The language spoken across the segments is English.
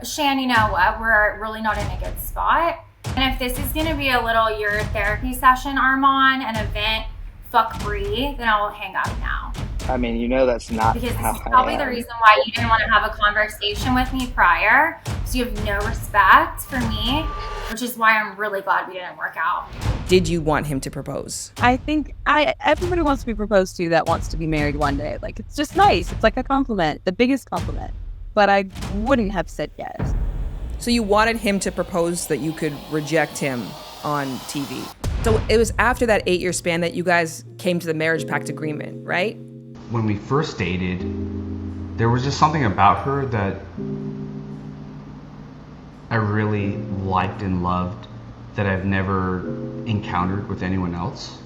Shan, you know what? We're really not in a good spot. And if this is going to be a little your therapy session, Armand, an event, fuck Bree, then I'll hang up now. I mean, you know that's not because how this is probably I am. the reason why you didn't want to have a conversation with me prior. So you have no respect for me, which is why I'm really glad we didn't work out. Did you want him to propose? I think everybody wants to be proposed to that wants to be married one day. Like, it's just nice. It's like a compliment, the biggest compliment. But I wouldn't have said yes. So you wanted him to propose so that you could reject him on TV. So it was after that 8-year span that you guys came to the Marriage Pact agreement, right? When we first dated, there was just something about her that I really liked and loved that I've never encountered with anyone else.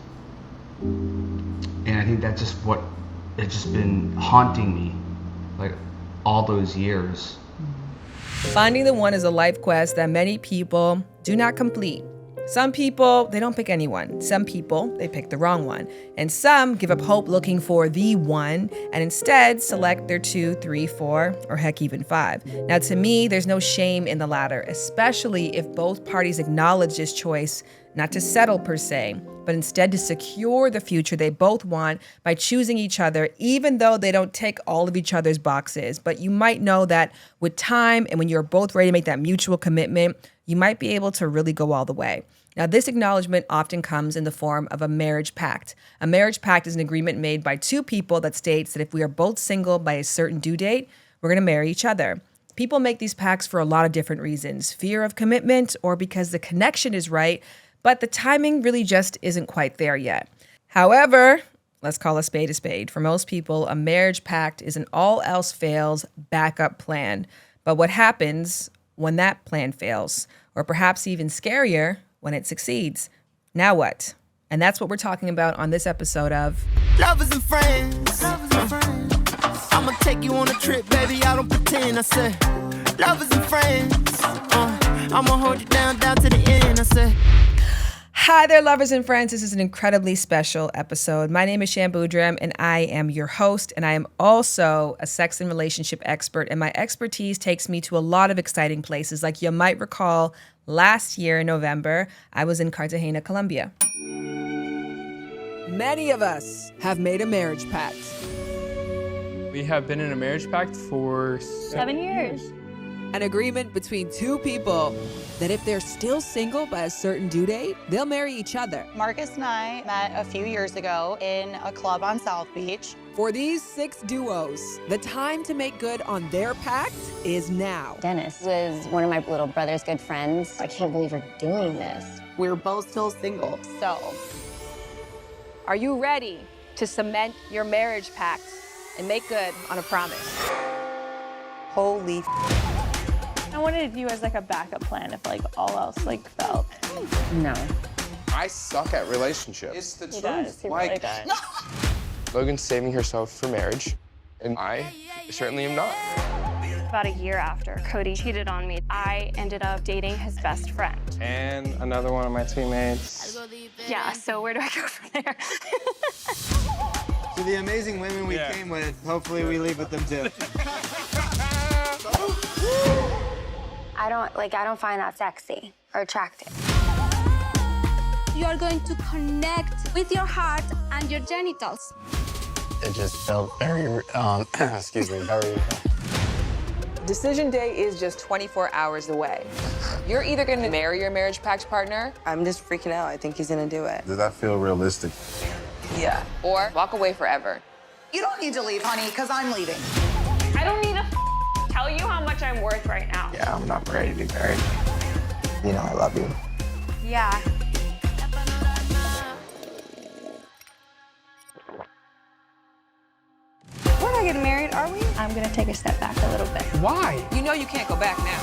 And I think that's just what it's just been haunting me, like all those years. Finding the one is a life quest that many people do not complete. Some people, they don't pick anyone. Some people, they pick the wrong one. And some give up hope looking for the one and instead select their 2, 3, 4, or heck, even 5. Now, to me, there's no shame in the latter, especially if both parties acknowledge this choice, not to settle per se, but instead to secure the future they both want by choosing each other, even though they don't tick all of each other's boxes. But you might know that with time and when you're both ready to make that mutual commitment, you might be able to really go all the way. Now, this acknowledgement often comes in the form of a marriage pact. A marriage pact is an agreement made by 2 people that states that if we are both single by a certain due date, we're going to marry each other. People make these pacts for a lot of different reasons: fear of commitment or because the connection is right, but the timing really just isn't quite there yet. However, let's call a spade a spade. For most people, a marriage pact is an all else fails backup plan. But what happens when that plan fails? Or perhaps even scarier, when it succeeds? Now what? And that's what we're talking about on this episode of Lovers and Friends. I'ma take you on a trip, baby, I don't pretend. I said, lovers and friends. I'ma hold you down to the end. I said, Hi there, lovers and friends. This is an incredibly special episode. My name is Shan Boudram, and I am your host, and I am also a sex and relationship expert, and my expertise takes me to a lot of exciting places. Like you might recall, last year in November, I was in Cartagena, Colombia. Many of us have made a marriage pact. We have been in a marriage pact for 7 years. An agreement between 2 people that if they're still single by a certain due date, they'll marry each other. Marcus and I met a few years ago in a club on South Beach. For these 6 duos, the time to make good on their pact is now. Dennis was one of my little brother's good friends. I can't believe we're doing this. We're both still single. So, Are you ready to cement your marriage pact and make good on a promise? Holy I wanted you as like a backup plan if like all else like fell. no. I suck at relationships. It's the truth. He really does. Logan's saving herself for marriage, and I certainly am not. About a year after Cody cheated on me, I ended up dating his best friend. And another one of my teammates. Yeah, so where do I go from there? to the amazing women we came with, hopefully we leave with them too. I don't find that sexy or attractive. You are going to connect with your heart and your genitals. It just felt very, very... Decision day is just 24 hours away. You're either going to marry your marriage pact partner. I'm just freaking out. I think he's gonna do it. Does that feel realistic? Yeah. Or walk away forever. You don't need to leave, honey, because I'm leaving. I don't need to tell you how much I'm worth right now. Yeah, I'm not ready to be married. You know I love you. Yeah. We're not getting married, are we? I'm gonna take a step back a little bit. Why? You know you can't go back now.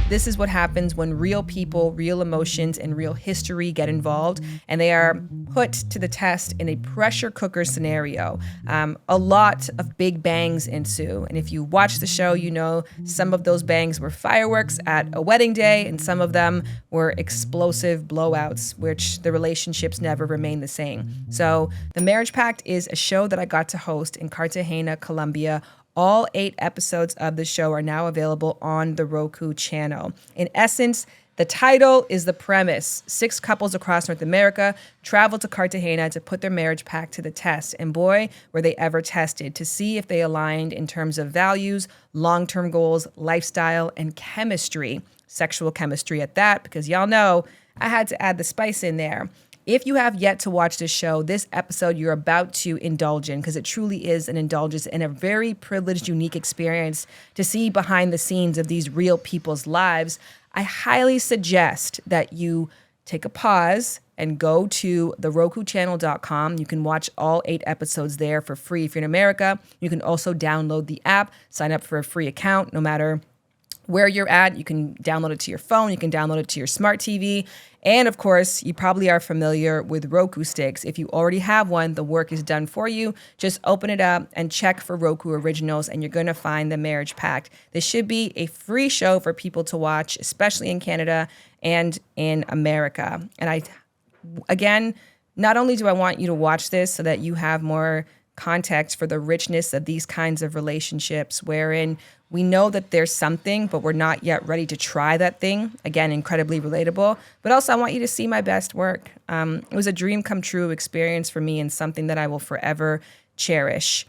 This is what happens when real people, real emotions, and real history get involved, and they are put to the test in a pressure cooker scenario. A lot of big bangs ensue, and if you watch the show, you know some of those bangs were fireworks at a wedding day, and some of them were explosive blowouts, which the relationships never remain the same. So the Marriage Pact is a show that I got to host in Cartagena, Colombia. All 8 episodes of the show are now available on the Roku Channel. In essence, the title is the premise. 6 couples across North America travel to Cartagena to put their marriage pact to the test. And boy, were they ever tested to see if they aligned in terms of values, long-term goals, lifestyle, and chemistry. Sexual chemistry at that, because y'all know I had to add the spice in there. If you have yet to watch this show, this episode you're about to indulge in, because it truly is an indulgence and a very privileged, unique experience to see behind the scenes of these real people's lives, I highly suggest that you take a pause and go to the RokuChannel.com. You can watch all 8 episodes there for free if you're in America. You can also download the app, sign up for a free account, no matter where you're at. You can download it to your phone. You can download it to your smart TV. And of course, you probably are familiar with Roku sticks. If you already have one, the work is done for you. Just open it up and check for Roku Originals, and you're going to find the Marriage Pact. This should be a free show for people to watch, especially in Canada and in America. And again, not only do I want you to watch this so that you have more context for the richness of these kinds of relationships wherein we know that there's something, but we're not yet ready to try that thing. Again, incredibly relatable. But also, I want you to see my best work. It was a dream come true experience for me and something that I will forever cherish.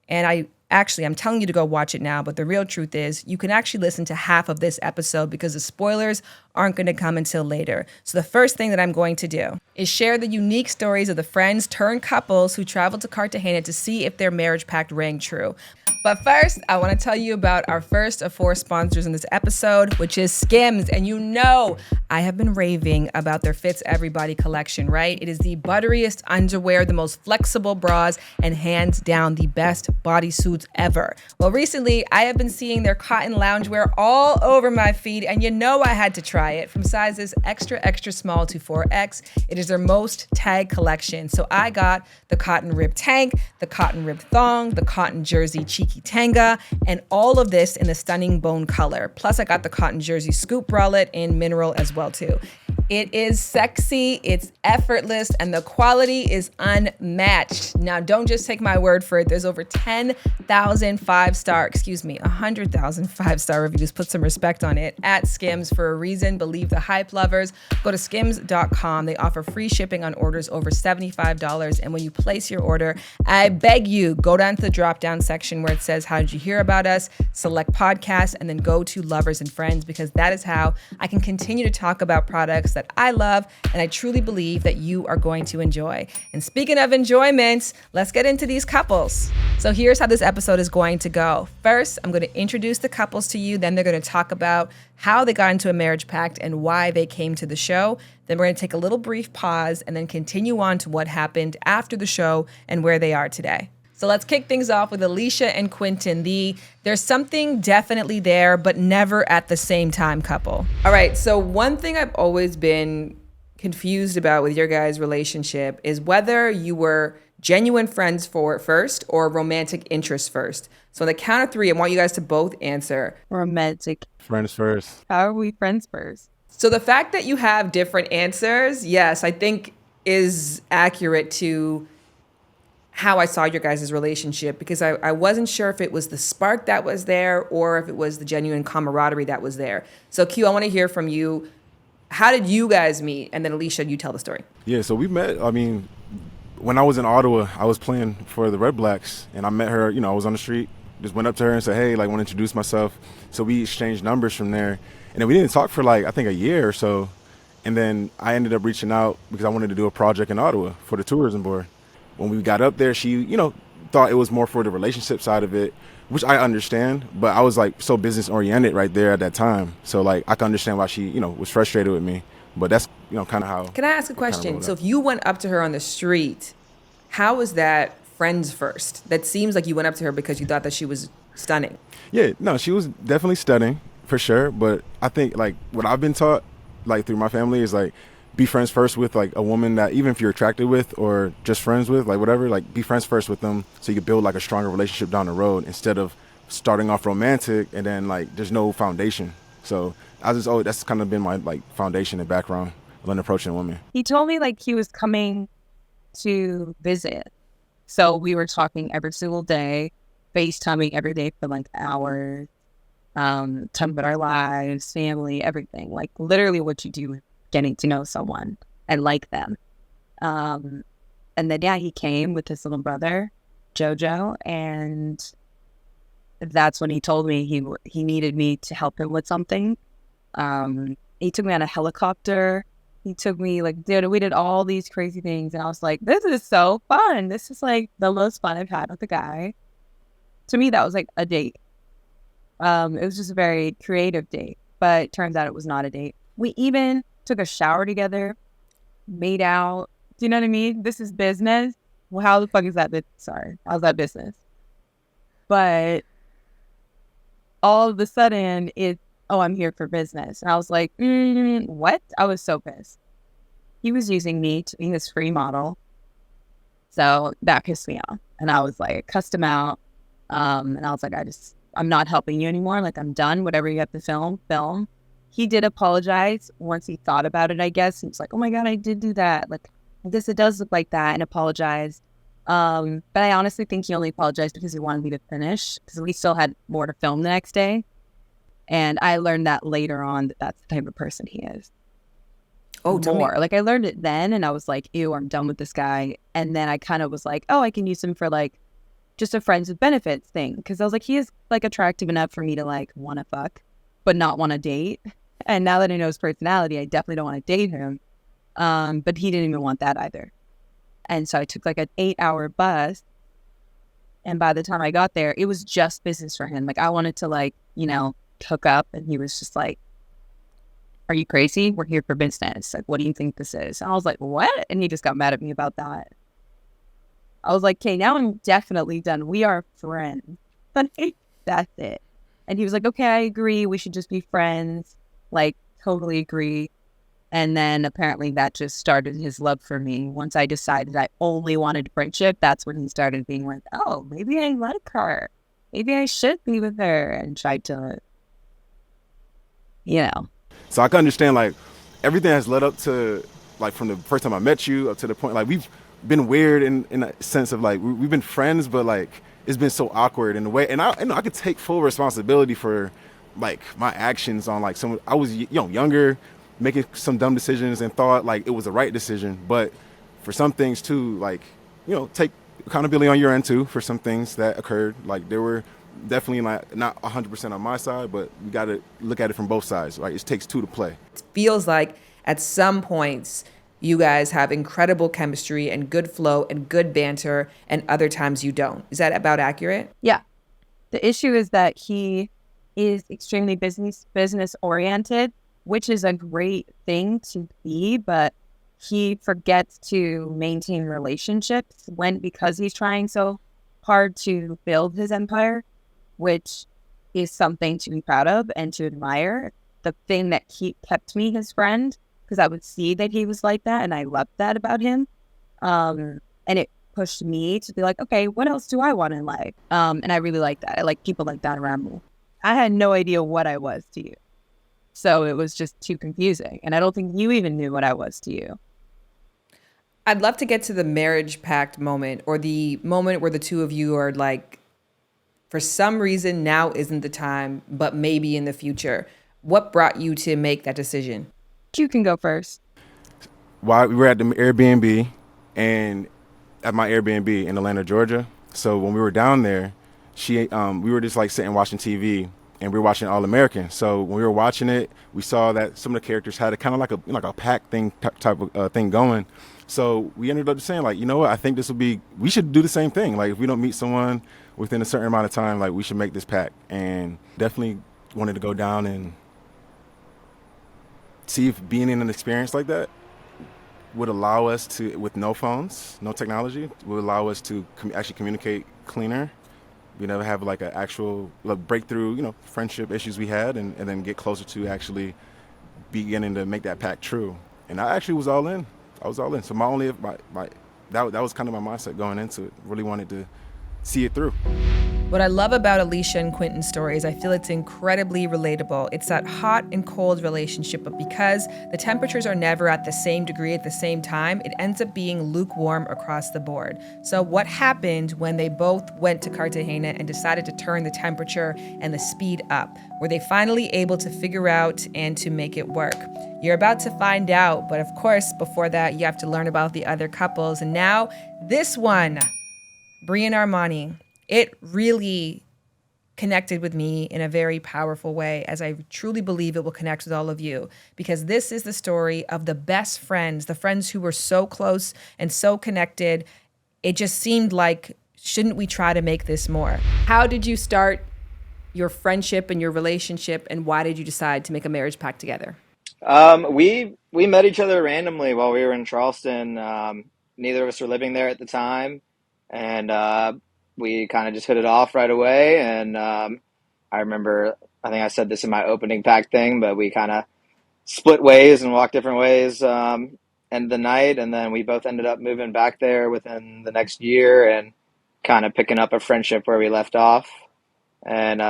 And I'm telling you to go watch it now, but the real truth is you can actually listen to half of this episode because the spoilers aren't going to come until later. So the first thing that I'm going to do is share the unique stories of the friends turned couples who traveled to Cartagena to see if their marriage pact rang true. But first, I want to tell you about our first of 4 sponsors in this episode, which is Skims. And you know I have been raving about their Fits Everybody collection, right? It is the butteriest underwear, the most flexible bras, and hands down the best bodysuits ever. Well, recently, I have been seeing their cotton loungewear all over my feed, and you know I had to try it. From sizes extra, extra small to 4X, it is their most tagged collection. So I got the cotton ribbed tank, the cotton ribbed thong, the cotton jersey cheeky tanga, and all of this in the stunning bone color. Plus, I got the cotton jersey scoop bralette in mineral as well, too. It is sexy, it's effortless, and the quality is unmatched. Now, don't just take my word for it. There's over 100,000 5-star reviews. Put some respect on it at Skims for a reason. Believe the hype lovers. Go to skims.com. They offer free shipping on orders over $75. And when you place your order, I beg you, go down to the drop-down section where it says, how did you hear about us? Select podcast, and then go to lovers and friends, because that is how I can continue to talk about products that I love and I truly believe that you are going to enjoy. And speaking of enjoyment, let's get into these couples. So here's how this episode is going to go. First, I'm going to introduce the couples to you. Then they're going to talk about how they got into a marriage pact and why they came to the show. Then we're going to take a little brief pause and then continue on to what happened after the show and where they are today. So let's kick things off with Alicia and Quentin, there's something definitely there, but never at the same time couple. All right, so one thing I've always been confused about with your guys' relationship is whether you were genuine friends first or romantic interest first. So on the count of 3, I want you guys to both answer. Romantic. Friends first. How are we friends first? So the fact that you have different answers, yes, I think is accurate to how I saw your guys' relationship, because I wasn't sure if it was the spark that was there or if it was the genuine camaraderie that was there. So Q, I want to hear from you. How did you guys meet? And then Alicia, you tell the story. Yeah, so we met, when I was in Ottawa, I was playing for the Red Blacks, and I met her, I was on the street, just went up to her and said, hey, want to introduce myself. So we exchanged numbers from there. And then we didn't talk for I think a year or so. And then I ended up reaching out because I wanted to do a project in Ottawa for the tourism board. When we got up there, she, thought it was more for the relationship side of it, which I understand, but I was so business oriented right there at that time. So I can understand why she, was frustrated with me, but that's, kind of how. Can I ask a question? So if you went up to her on the street, how was that friends first? That seems like you went up to her because you thought that she was stunning. Yeah, no, she was definitely stunning. for sure. But I think like what I've been taught, like through my family, is like be friends first with like a woman that even if you're attracted with or just friends with, like whatever, like be friends first with them so you can build like a stronger relationship down the road instead of starting off romantic and then like there's no foundation. So that's kind of been my like foundation and background when approaching women. He told me like he was coming to visit. So we were talking every single day, FaceTiming every day for like hours, talking about our lives, family, everything. Like literally what you do with getting to know someone and like them. And then, yeah, he came with his little brother, Jojo, and that's when he told me he needed me to help him with something. He took me on a helicopter. He took me like, dude, we did all these crazy things. And I was like, this is so fun. This is like the most fun I've had with a guy. To me, that was like a date. It was just a very creative date, but it turns out it was not a date. We even took a shower together, made out. Do you know what I mean? This is business. Well, how the fuck is that? Sorry, how's that business? But all of a sudden, I'm here for business. And I was like, what? I was so pissed. He was using me to be his free model. So that pissed me off. And I was like, cussed him out. And I was like, I'm not helping you anymore. Like, I'm done. Whatever you have to film. He did apologize once he thought about it, I guess. He was like, oh my God, I did do that. Like, I guess it does look like that, and apologized. But I honestly think he only apologized because he wanted me to finish, because we still had more to film the next day. And I learned that later on that that's the type of person he is. Oh, more. Like, I learned it then, and I was like, ew, I'm done with this guy. And then I kind of was like, oh, I can use him for like just a friends with benefits thing. Because I was like, he is like attractive enough for me to like want to fuck, but not want to date. And now that I know his personality, I definitely don't want to date him. But he didn't even want that either. And so I took like an 8-hour bus. And by the time I got there, it was just business for him. Like, I wanted to like, hook up. And he was just like, are you crazy? We're here for business. Like, what do you think this is? And I was like, what? And he just got mad at me about that. I was like, okay, now I'm definitely done. We are friends. That's it. And he was like, okay, I agree. We should just be friends. Like, totally agree. And then apparently that just started his love for me. Once I decided I only wanted friendship, that's when he started being like, oh, maybe I like her. Maybe I should be with her, and tried to, So I can understand, like, everything has led up to, like, from the first time I met you up to the point, like, we've been weird in a sense of, like, we've been friends, but, like, it's been so awkward in a way. And I could take full responsibility for, like, my actions on, like, I was, younger, making some dumb decisions and thought, like, it was the right decision. But for some things, too, like, take accountability on your end, too, for some things that occurred. Like, there were definitely like not 100% on my side, but we got to look at it from both sides. Like, it takes two to play. It feels like at some points you guys have incredible chemistry and good flow and good banter, and other times you don't. Is that about accurate? Yeah. The issue is that he is extremely business oriented, which is a great thing to be, but he forgets to maintain relationships because he's trying so hard to build his empire, which is something to be proud of and to admire. The thing that kept me his friend, because I would see that he was like that, and I loved that about him. And it pushed me to be like, okay, what else do I want in life? And I really like that. I like people like that around me. I had no idea what I was to you. So it was just too confusing. And I don't think you even knew what I was to you. I'd love to get to the marriage pact moment, or the moment where the two of you are like, for some reason, now isn't the time, but maybe in the future. What brought you to make that decision? You can go first. While we were at the Airbnb, and at my Airbnb in Atlanta, Georgia. So when we were down there, we were just like sitting watching TV, and we were watching All American. So when we were watching it, we saw that some of the characters had a kind of like a pact thing type of thing going. So we ended up saying, like, you know what, I think we should do the same thing. Like, if we don't meet someone within a certain amount of time, like, we should make this pact. And definitely wanted to go down and see if being in an experience like that would allow us to, with no phones, no technology, would allow us to actually communicate cleaner We never have like an actual breakthrough, friendship issues we had, and then get closer to actually beginning to make that pact true. And I actually was all in. I was all in. So that was kind of my mindset going into it. Really wanted to see it through. What I love about Alicia and Quentin's story is I feel it's incredibly relatable. It's that hot and cold relationship, but because the temperatures are never at the same degree at the same time, it ends up being lukewarm across the board. So what happened when they both went to Cartagena and decided to turn the temperature and the speed up? Were they finally able to figure out and to make it work? You're about to find out, but of course, before that, you have to learn about the other couples. And now, this one, Brie and Armani. It really connected with me in a very powerful way, as I truly believe it will connect with all of you, because this is the story of the best friends, the friends who were so close and so connected. It just seemed like, shouldn't we try to make this more? How did you start your friendship and your relationship, and why did you decide to make a marriage pact together? We met each other randomly while we were in Charleston. Neither of us were living there at the time, and we kind of just hit it off right away. And I remember, I think I said this in my opening pact thing, but we kind of split ways and walked different ways end of the night, and then we both ended up moving back there within the next year and kind of picking up a friendship where we left off, and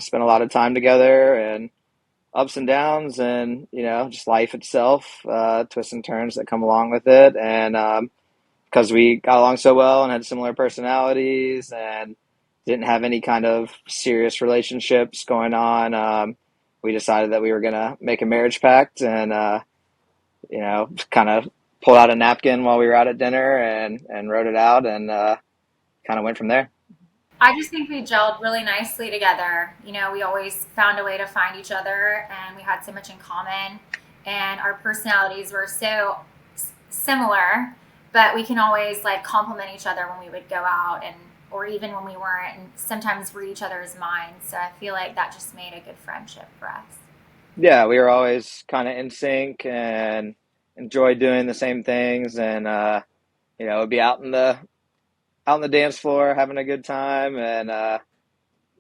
spent a lot of time together and ups and downs, and just life itself, twists and turns that come along with it. And because we got along so well and had similar personalities and didn't have any kind of serious relationships going on, we decided that we were going to make a marriage pact, and kind of pulled out a napkin while we were out at dinner and wrote it out, and kind of went from there. I just think we gelled really nicely together. We always found a way to find each other, and we had so much in common, and our personalities were so similar, but we can always compliment each other when we would go out, or even when we weren't, and sometimes read each other's minds. So I feel like that just made a good friendship for us. Yeah, we were always kind of in sync and enjoyed doing the same things, and would be out in the dance floor having a good time, and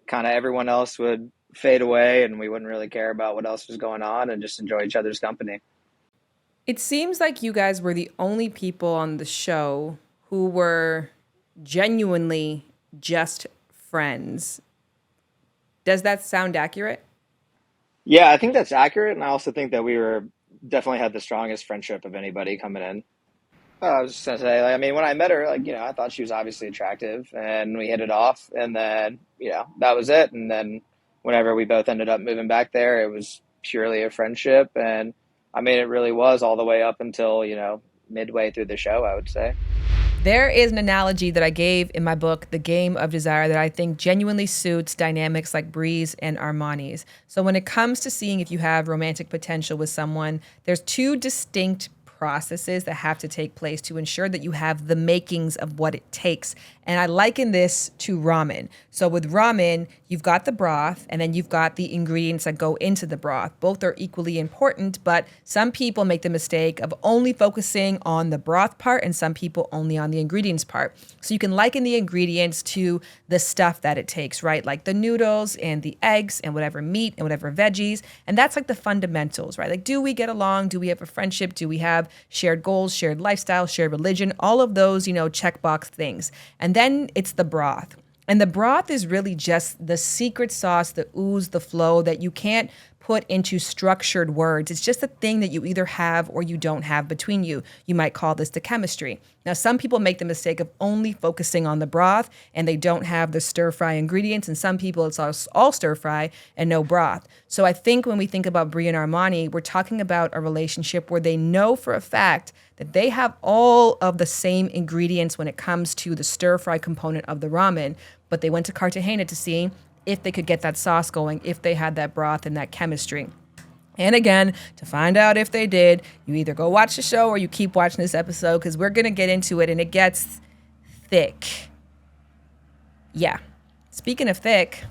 kind of everyone else would fade away, and we wouldn't really care about what else was going on and just enjoy each other's company. It seems like you guys were the only people on the show who were genuinely just friends. Does that sound accurate? Yeah, I think that's accurate, and I also think that we definitely had the strongest friendship of anybody coming in. I was just gonna say, when I met her, I thought she was obviously attractive, and we hit it off, and then, that was it. And then whenever we both ended up moving back there, it was purely a friendship, and it really was all the way up until, midway through the show, I would say. There is an analogy that I gave in my book, The Game of Desire, that I think genuinely suits dynamics like Bree's and Armani's. So when it comes to seeing if you have romantic potential with someone, there's two distinct processes that have to take place to ensure that you have the makings of what it takes. And I liken this to ramen. So with ramen, you've got the broth, and then you've got the ingredients that go into the broth. Both are equally important, but some people make the mistake of only focusing on the broth part, and some people only on the ingredients part. So you can liken the ingredients to the stuff that it takes, right? Like the noodles and the eggs and whatever meat and whatever veggies. And that's like the fundamentals, right? Like, do we get along? Do we have a friendship? Do we have shared goals, shared lifestyle, shared religion? All of those, checkbox things. And then it's the broth. And the broth is really just the secret sauce, the ooze, the flow that you can't put into structured words. It's just a thing that you either have or you don't have between you. You might call this the chemistry. Now, some people make the mistake of only focusing on the broth and they don't have the stir fry ingredients. And some people, it's all stir fry and no broth. So I think when we think about Brie and Armani, we're talking about a relationship where they know for a fact that they have all of the same ingredients when it comes to the stir fry component of the ramen, but they went to Cartagena to see if they could get that sauce going, if they had that broth and that chemistry. And again, to find out if they did, you either go watch the show or you keep watching this episode, because we're going to get into it and it gets thick. Yeah. Speaking of thick,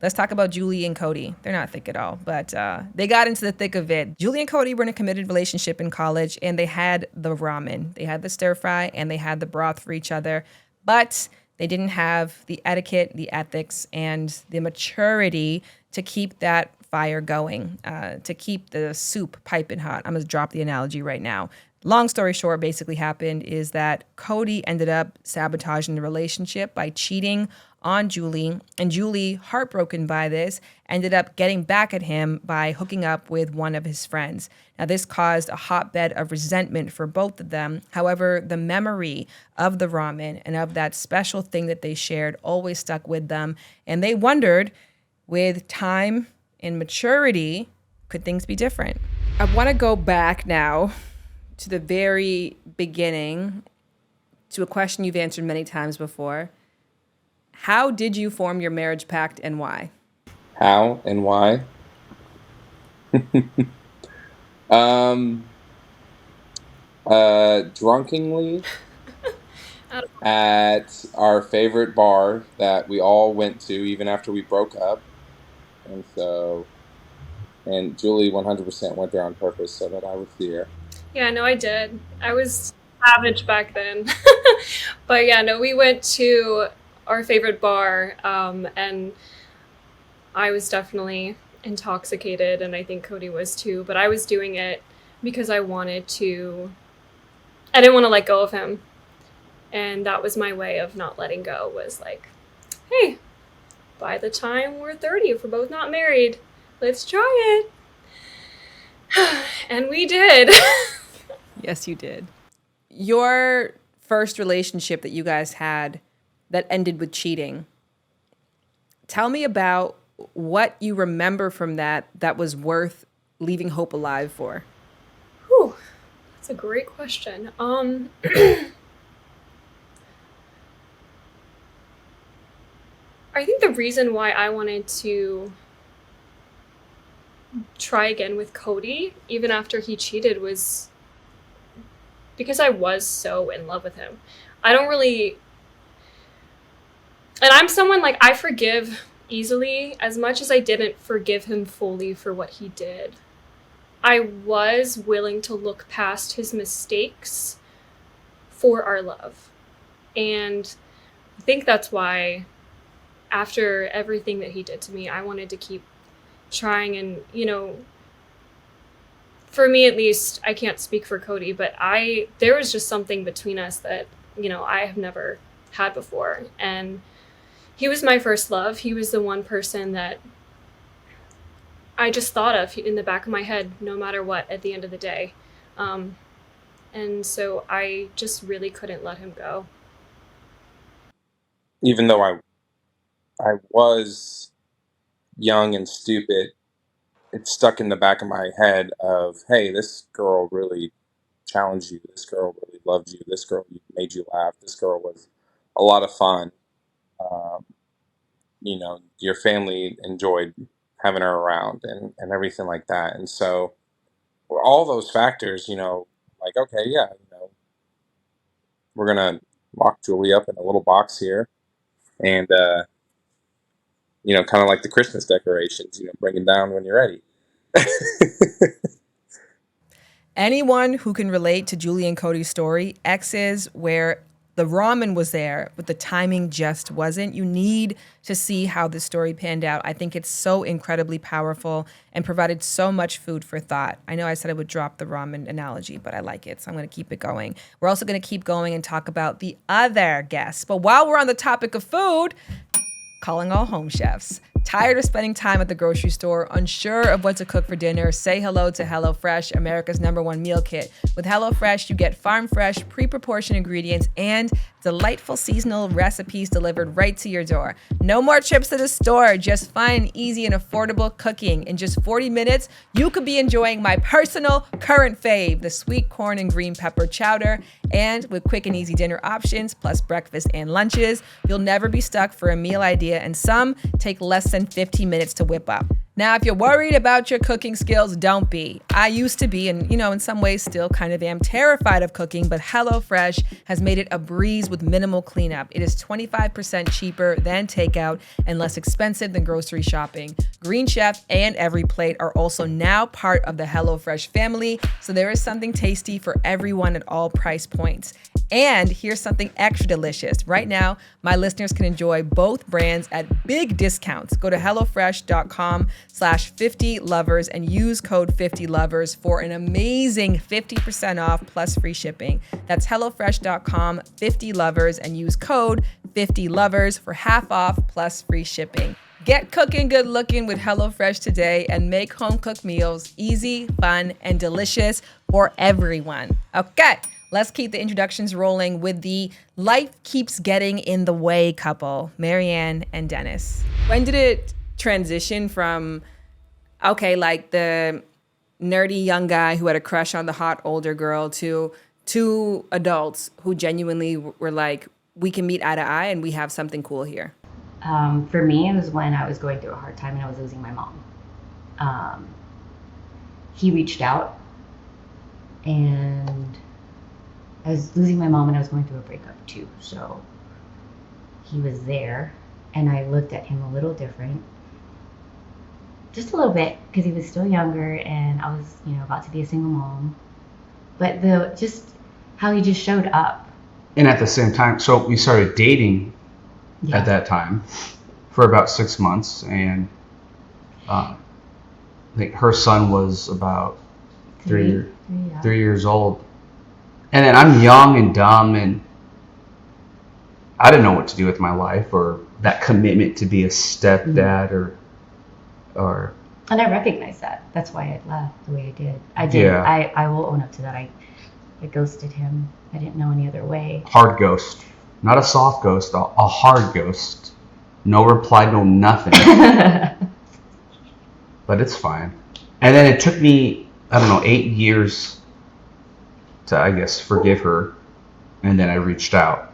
let's talk about Julie and Cody. They're not thick at all, but they got into the thick of it. Julie and Cody were in a committed relationship in college, and they had the ramen. They had the stir fry, and they had the broth for each other. But They didn't have the etiquette, the ethics, and the maturity to keep that fire going, to keep the soup piping hot. I'm gonna drop the analogy right now. Long story short, basically happened is that Cody ended up sabotaging the relationship by cheating on Julie, and Julie, heartbroken by this, ended up getting back at him by hooking up with one of his friends. Now, this caused a hotbed of resentment for both of them. However, the memory of the ramen and of that special thing that they shared always stuck with them, and they wondered, with time and maturity, could things be different? I want to go back now to the very beginning, to a question you've answered many times before. How did you form your marriage pact and why? How and why? Drunkenly at our favorite bar that we all went to even after we broke up. And Julie 100% went there on purpose so that I would see her. Yeah, no, I did. I was savage back then. But yeah, no, we went to our favorite bar, and I was definitely intoxicated, and I think Cody was too, but I was doing it because I didn't want to let go of him. And that was my way of not letting go, was like, hey, by the time we're 30, if we're both not married, let's try it. And we did. Yes, you did. Your first relationship that you guys had that ended with cheating, tell me about what you remember from that was worth leaving hope alive for. Whew, that's a great question. I think the reason why I wanted to try again with Cody, even after he cheated, was because I was so in love with him. And I'm someone, like, I forgive easily, as much as I didn't forgive him fully for what he did. I was willing to look past his mistakes for our love. And I think that's why, after everything that he did to me, I wanted to keep trying. And, for me at least, I can't speak for Cody, but there was just something between us that, I have never had before. And he was my first love. He was the one person that I just thought of in the back of my head, no matter what, at the end of the day. And so I just really couldn't let him go. Even though I was young and stupid, it stuck in the back of my head of, hey, this girl really challenged you. This girl really loved you. This girl made you laugh. This girl was a lot of fun. Your family enjoyed having her around and everything like that. And so all those factors, like, okay, yeah, we're going to lock Julie up in a little box here. And, kind of like the Christmas decorations, bring them down when you're ready. Anyone who can relate to Julie and Cody's story, exes where the ramen was there, but the timing just wasn't. You need to see how the story panned out. I think it's so incredibly powerful and provided so much food for thought. I know I said I would drop the ramen analogy, but I like it, so I'm going to keep it going. We're also going to keep going and talk about the other guests. But while we're on the topic of food, calling all home chefs. Tired of spending time at the grocery store, unsure of what to cook for dinner? Say hello to HelloFresh, America's #1 meal kit. With HelloFresh, you get farm fresh, pre-proportioned ingredients and delightful seasonal recipes delivered right to your door. No more trips to the store, just fun, easy, and affordable cooking. In just 40 minutes, you could be enjoying my personal current fave, the sweet corn and green pepper chowder. And with quick and easy dinner options, plus breakfast and lunches, you'll never be stuck for a meal idea, and some take less than 15 minutes to whip up. Now, if you're worried about your cooking skills, don't be. I used to be, and in some ways still kind of am terrified of cooking, but HelloFresh has made it a breeze with minimal cleanup. It is 25% cheaper than takeout and less expensive than grocery shopping. Green Chef and Every Plate are also now part of the HelloFresh family, so there is something tasty for everyone at all price points. And here's something extra delicious. Right now, my listeners can enjoy both brands at big discounts. Go to HelloFresh.com/50lovers and use code 50lovers for an amazing 50% off plus free shipping. That's HelloFresh.com/50lovers and use code 50lovers for half off plus free shipping. Get cooking good looking with HelloFresh today and make home cooked meals easy, fun, and delicious for everyone. Okay, let's keep the introductions rolling with the life keeps getting in the way couple, Marianne and Dennis. When did it transition from, okay, like the nerdy young guy who had a crush on the hot older girl to two adults who genuinely were like, we can meet eye to eye and we have something cool here? For me, it was when I was going through a hard time and I was losing my mom. He reached out, and I was losing my mom and I was going through a breakup too. So he was there, and I looked at him a little different, just a little bit, because he was still younger and I was, about to be a single mom. But just how he just showed up. And at the same time, so we started dating at that time for about 6 months, and I think her son was about three years old. And then I'm young and dumb, and I didn't know what to do with my life or that commitment to be a stepdad or. And I recognized that. That's why I left the way I did. I did. Yeah. I will own up to that. I ghosted him. I didn't know any other way. Hard ghost. Not a soft ghost, a hard ghost. No reply, no nothing. But it's fine. And then it took me, 8 years to, I guess, forgive her. And then I reached out.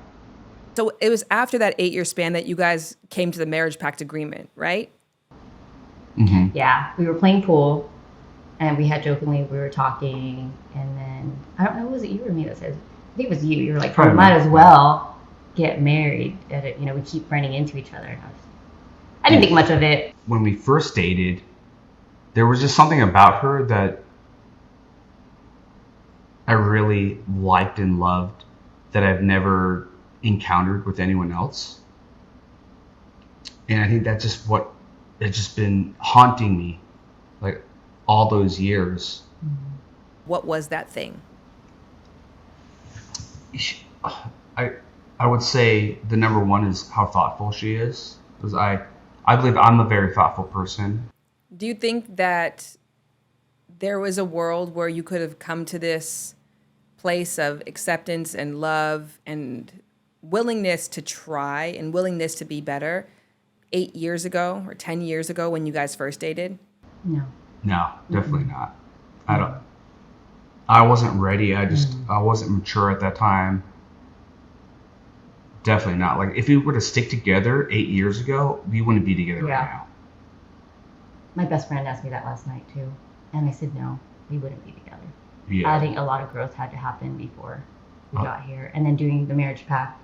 So it was after that 8-year span that you guys came to the Marriage Pact agreement, right? Mm-hmm. Yeah, we were playing pool, and we were talking, and then, I don't know, was it you or me that said, I think it was you. You were like, we might as well get married. We keep running into each other. And I didn't think much of it. When we first dated, there was just something about her that I really liked and loved that I've never encountered with anyone else. And I think that's just it's just been haunting me, like, all those years. What was that thing? I would say the number one is how thoughtful she is, because I believe I'm a very thoughtful person. Do you think that there was a world where you could have come to this place of acceptance and love and willingness to try and willingness to be better 8 years ago or 10 years ago when you guys first dated? No. No, definitely not. I wasn't ready. I wasn't mature at that time. Definitely not. Like, if we were to stick together 8 years ago, we wouldn't be together right now. My best friend asked me that last night too, and I said no, we wouldn't be together. Yeah. I think a lot of growth had to happen before we got here, and then doing the Marriage Pact,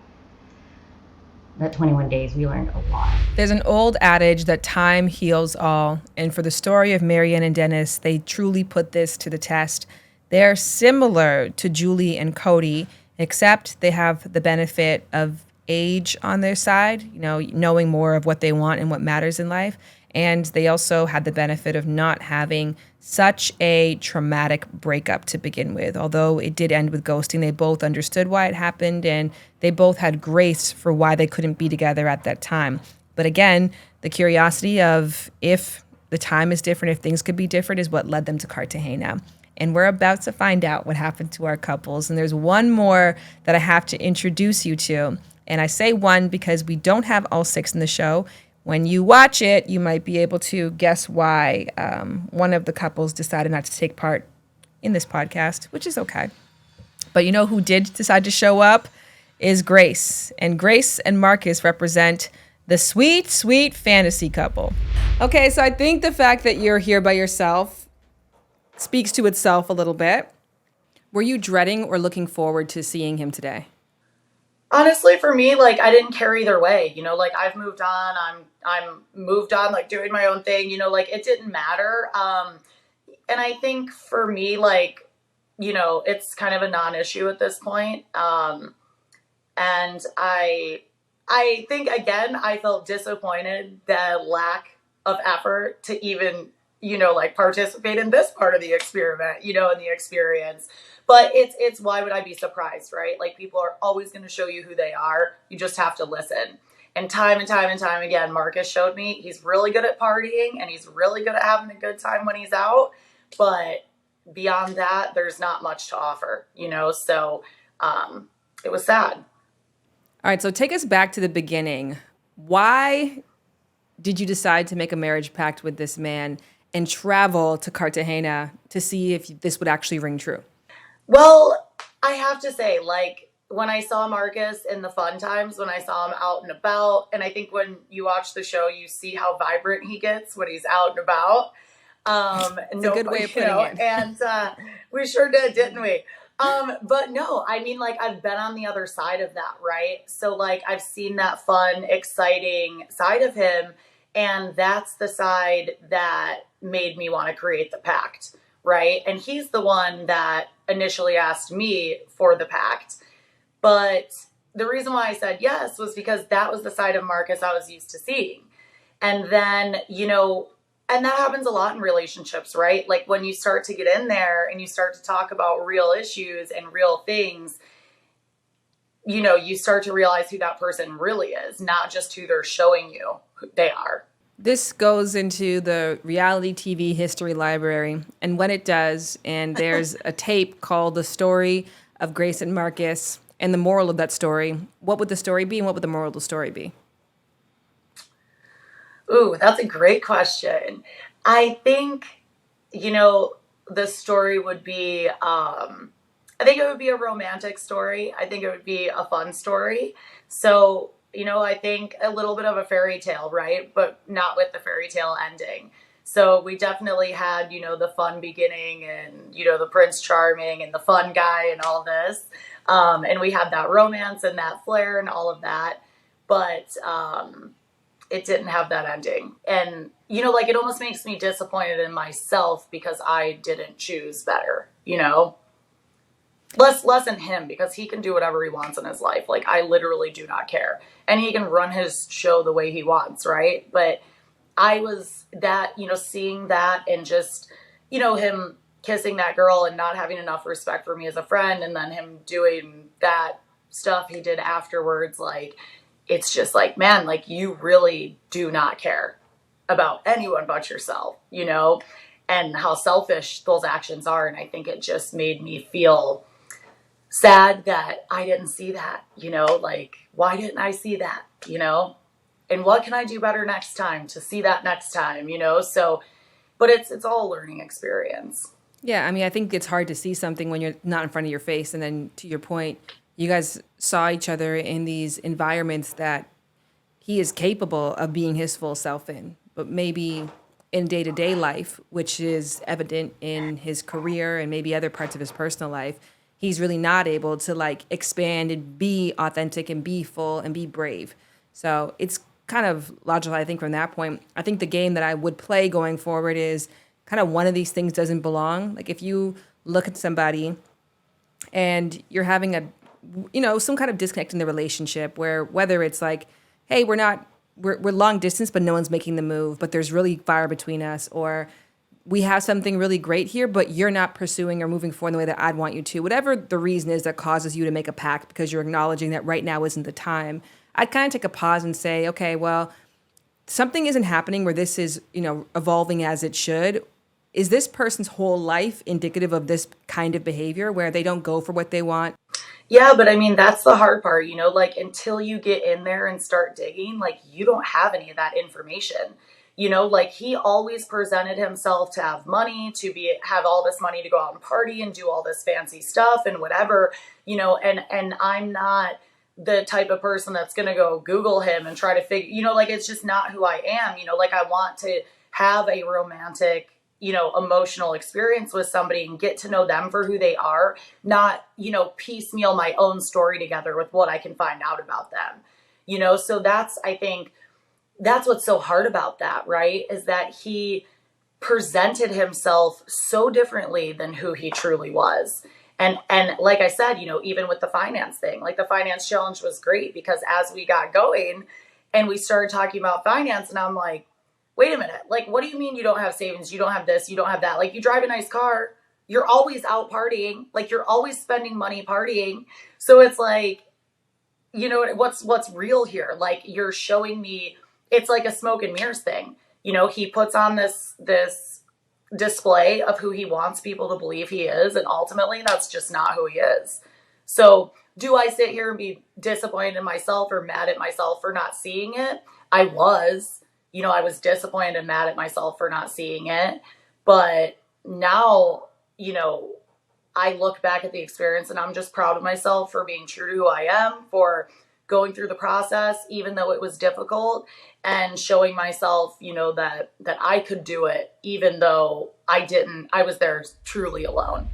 that 21 days, we learned a lot. There's an old adage that time heals all, and for the story of Marianne and Dennis, they truly put this to the test. They're similar to Julie and Cody, except they have the benefit of age on their side, knowing more of what they want and what matters in life. And they also had the benefit of not having such a traumatic breakup to begin with. Although it did end with ghosting, they both understood why it happened, and they both had grace for why they couldn't be together at that time. But again, the curiosity of if the time is different, if things could be different, is what led them to Cartagena. And we're about to find out what happened to our couples. And there's one more that I have to introduce you to. And I say one because we don't have all 6 in the show. When you watch it, you might be able to guess why one of the couples decided not to take part in this podcast, which is okay. But you know who did decide to show up is Grace. And Grace and Marcus represent the sweet, sweet fantasy couple. Okay, so I think the fact that you're here by yourself speaks to itself a little bit. Were you dreading or looking forward to seeing him today? Honestly, for me, I didn't care either way. I've moved on. I'm moved on, doing my own thing. It didn't matter. And I think for me, it's kind of a non-issue at this point. And I think, again, I felt disappointed the lack of effort to even, like participate in this part of the experiment, in the experience. But it's why would I be surprised, right? Like, people are always going to show you who they are. You just have to listen. And time again, Marcus showed me he's really good at partying and he's really good at having a good time when he's out. But beyond that, there's not much to offer, So it was sad. All right, so take us back to the beginning. Why did you decide to make a marriage pact with this man and travel to Cartagena to see if this would actually ring true? Well, I have to say, like, when I saw Marcus in the fun times, when I saw him out and about, and I think when you watch the show, you see how vibrant he gets when he's out and about. It's a good way of putting it. And we sure did, didn't we? But no, I mean, like, I've been on the other side of that, right? So, like, I've seen that fun, exciting side of him, and that's the side that made me want to create the pact, right? And he's the one that initially asked me for the pact. But the reason why I said yes was because that was the side of Marcus I was used to seeing. And then, and that happens a lot in relationships, right? Like, when you start to get in there and you start to talk about real issues and real things, you start to realize who that person really is, not just who they're showing you who they are. This goes into the reality TV history library. And when it does, and there's a tape called The Story of Grace and Marcus and the moral of that story, what would the story be and what would the moral of the story be? Ooh, that's a great question. I think, the story would be, I think it would be a romantic story. I think it would be a fun story. So, I think a little bit of a fairy tale, right? But not with the fairy tale ending. So we definitely had, the fun beginning and, the Prince Charming and the fun guy and all this. And we had that romance and that flair and all of that. But, it didn't have that ending. And, like, it almost makes me disappointed in myself because I didn't choose better, Less in him because he can do whatever he wants in his life. Like, I literally do not care. And he can run his show the way he wants, right? But I was that, seeing that and just, him kissing that girl and not having enough respect for me as a friend, and then him doing that stuff he did afterwards, like, it's just like, man, like, you really do not care about anyone but yourself, and how selfish those actions are. And I think it just made me feel sad that I didn't see that, like, why didn't I see that, and what can I do better next time to see that next time, so, but it's all a learning experience. Yeah, I mean, I think it's hard to see something when you're not in front of your face. And then, to your point, you guys saw each other in these environments that he is capable of being his full self in, but maybe in day-to-day life, which is evident in his career and maybe other parts of his personal life, he's really not able to, like, expand and be authentic and be full and be brave. So it's kind of logical, I think, from that point. I think the game that I would play going forward is kind of one of these things doesn't belong. Like, if you look at somebody and you're having some kind of disconnect in the relationship, where whether it's like, hey, we're long distance, but no one's making the move, but there's really fire between us, or we have something really great here, but you're not pursuing or moving forward in the way that I'd want you to. Whatever the reason is that causes you to make a pact because you're acknowledging that right now isn't the time, I'd kind of take a pause and say, okay, well, something isn't happening where this is, evolving as it should. Is this person's whole life indicative of this kind of behavior where they don't go for what they want? Yeah, but I mean, that's the hard part, like, until you get in there and start digging, like, you don't have any of that information. Like, he always presented himself to have money, have all this money to go out and party and do all this fancy stuff and whatever, and I'm not the type of person that's going to go Google him and try to figure, like, it's just not who I am, like, I want to have a romantic, emotional experience with somebody and get to know them for who they are, not, piecemeal my own story together with what I can find out about them, so I think that's what's so hard about that, right? Is that he presented himself so differently than who he truly was. And like I said, even with the finance thing, like the finance challenge was great because as we got going and we started talking about finance, and I'm like, wait a minute, like, what do you mean you don't have savings? You don't have this, you don't have that. Like, you drive a nice car, you're always out partying, like you're always spending money partying. So it's like, what's real here? Like, you're showing me, it's like a smoke and mirrors thing. He puts on this display of who he wants people to believe he is, and ultimately that's just not who he is. So do I sit here and be disappointed in myself or mad at myself for not seeing it? I was disappointed and mad at myself for not seeing it. But now, I look back at the experience and I'm just proud of myself for being true to who I am, for going through the process, even though it was difficult, and showing myself, that I could do it, even though I was there truly alone.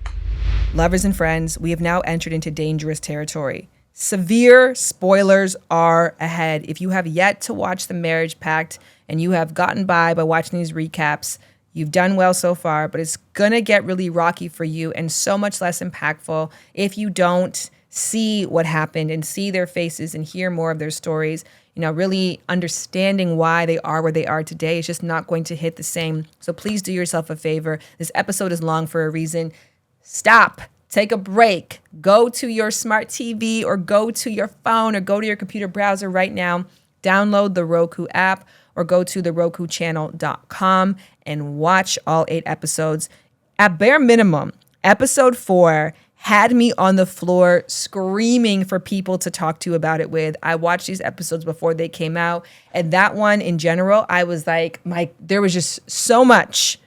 Lovers and friends, we have now entered into dangerous territory. Severe spoilers are ahead. If you have yet to watch The Marriage Pact and you have gotten by watching these recaps, you've done well so far, but it's going to get really rocky for you and so much less impactful if you don't see what happened and see their faces and hear more of their stories. Really understanding why they are where they are today is just not going to hit the same. So please do yourself a favor. This episode is long for a reason. Stop. Take a break. Go to your smart TV or go to your phone or go to your computer browser right now. Download the Roku app or go to the RokuChannel.com and watch all 8 episodes. At bare minimum, episode 4 had me on the floor screaming for people to talk to about it with. I watched these episodes before they came out, and that one in general, I was like, there was just so much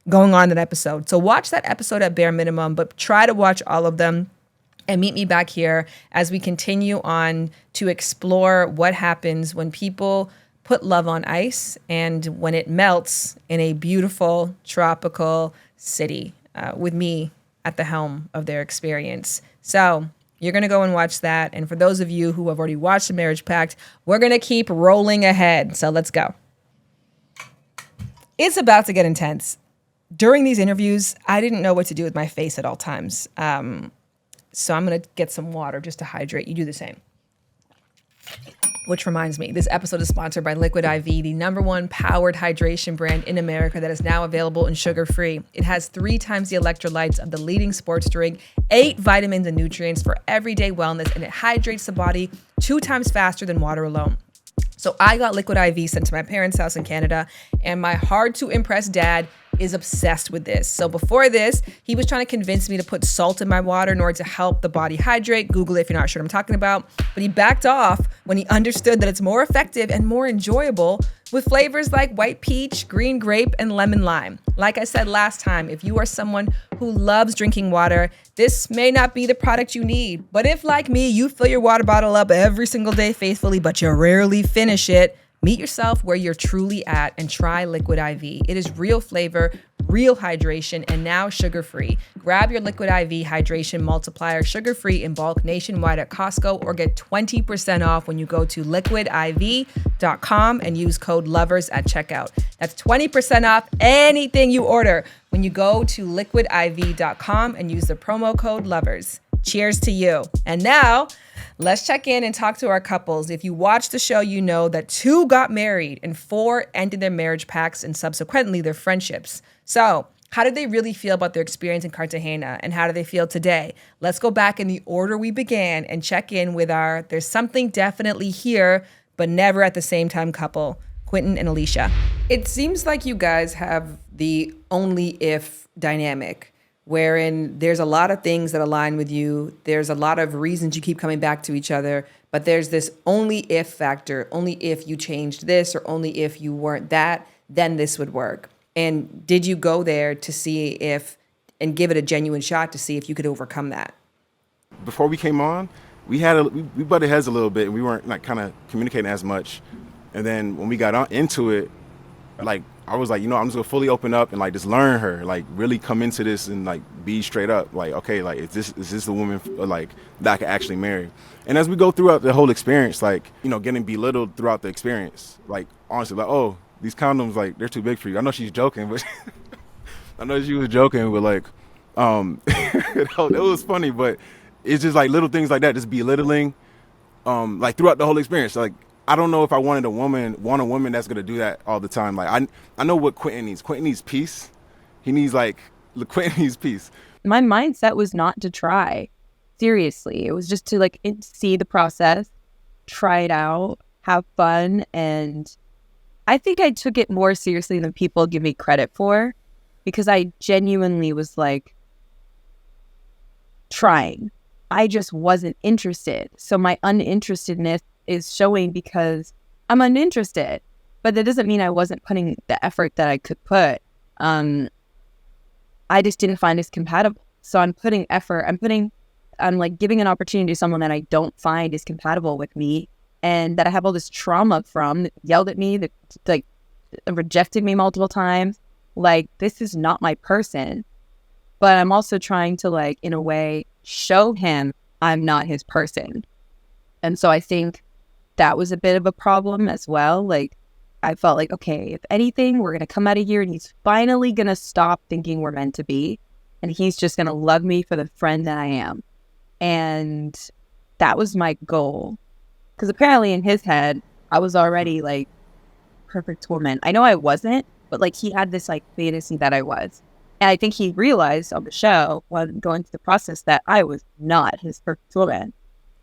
going on in that episode. So watch that episode at bare minimum, but try to watch all of them and meet me back here as we continue on to explore what happens when people put love on ice and when it melts in a beautiful tropical city with me at the helm of their experience. So you're going to go and watch that. And for those of you who have already watched The Marriage Pact, we're going to keep rolling ahead. So let's go. It's about to get intense. During these interviews, I didn't know what to do with my face at all times. So I'm going to get some water just to hydrate. You do the same. Which reminds me, this episode is sponsored by Liquid IV, the #1 powered hydration brand in America that is now available and sugar-free. It has 3 times the electrolytes of the leading sports drink, 8 vitamins and nutrients for everyday wellness, and it hydrates the body 2 times faster than water alone. So I got Liquid IV sent to my parents' house in Canada, and my hard-to-impress dad is obsessed with this. So before this, he was trying to convince me to put salt in my water in order to help the body hydrate. Google it if you're not sure what I'm talking about. But he backed off when he understood that it's more effective and more enjoyable with flavors like white peach, green grape, and lemon lime. Like I said last time, if you are someone who loves drinking water, this may not be the product you need. But if, like me, you fill your water bottle up every single day faithfully, but you rarely finish it, meet yourself where you're truly at and try Liquid IV. It is real flavor, real hydration, and now sugar-free. Grab your Liquid IV Hydration Multiplier sugar-free in bulk nationwide at Costco or get 20% off when you go to liquidiv.com and use code LOVERS at checkout. That's 20% off anything you order when you go to liquidiv.com and use the promo code LOVERS. Cheers to you. And now, let's check in and talk to our couples. If you watch the show, you know that 2 got married and 4 ended their marriage pacts and subsequently their friendships. So, how did they really feel about their experience in Cartagena, and how do they feel today? Let's go back in the order we began and check in with our there's something definitely here, but never at the same time couple, Quentin and Alicia. It seems like you guys have the only if dynamic, wherein there's a lot of things that align with you. There's a lot of reasons you keep coming back to each other, but there's this only if factor. Only if you changed this or only if you weren't that, then this would work. And did you go there to see if, and give it a genuine shot to see if you could overcome that? Before we came on, we butted heads a little bit and we weren't like kind of communicating as much. And then when we got into it, like, I was like, I'm just gonna fully open up and like just learn her, like really come into this and like be straight up, like, okay, like is this the woman like that I can actually marry? And as we go throughout the whole experience, like, getting belittled throughout the experience, like honestly, like, oh, these condoms, like they're too big for you. I know she's joking, but I know she was joking, but like, It was funny, but it's just like little things like that, just belittling, like throughout the whole experience. Like I don't know if I want a woman that's gonna do that all the time. Like I know what Quentin needs. Quentin needs peace. He needs Quentin needs peace. My mindset was not to try. Seriously, it was just to like see the process, try it out, have fun, and I think I took it more seriously than people give me credit for, because I genuinely was like trying. I just wasn't interested. So my uninterestedness is showing because I'm uninterested, but that doesn't mean I wasn't putting the effort that I could put. I just didn't find us compatible. So I'm putting effort. I'm like giving an opportunity to someone that I don't find is compatible with me, and that I have all this trauma from, that yelled at me, that like rejected me multiple times. Like, this is not my person. But I'm also trying to, like, in a way, show him I'm not his person. And so I think that was a bit of a problem as well. Like, I felt like, okay, if anything, we're going to come out of here and he's finally going to stop thinking we're meant to be. And he's just going to love me for the friend that I am. And that was my goal. Because apparently in his head, I was already like perfect woman. I know I wasn't, but like he had this like fantasy that I was. And I think he realized on the show while going through the process that I was not his perfect woman.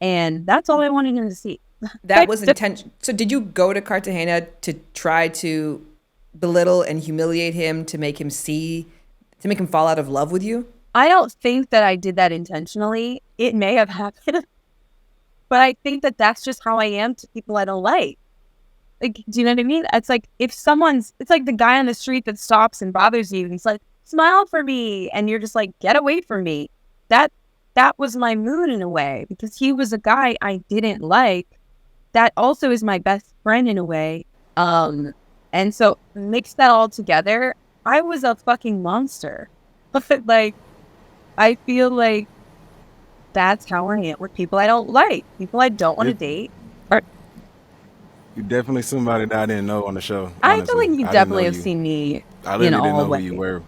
And that's all I wanted him to see. That was intention. So did you go to Cartagena to try to belittle and humiliate him, to make him fall out of love with you? I don't think that I did that intentionally. It may have happened, but I think that that's just how I am to people I don't like. Like, do you know what I mean? It's like it's like the guy on the street that stops and bothers you and he's like, smile for me. And you're just like, get away from me. That was my mood in a way, because he was a guy I didn't like. That also is my best friend in a way. And so mix that all together, I was a fucking monster. But like, I feel like that's how I am with people I don't like, people I don't want to date. You're definitely somebody that I didn't know on the show. Honestly. I feel like you definitely have seen me. I literally didn't know who you were.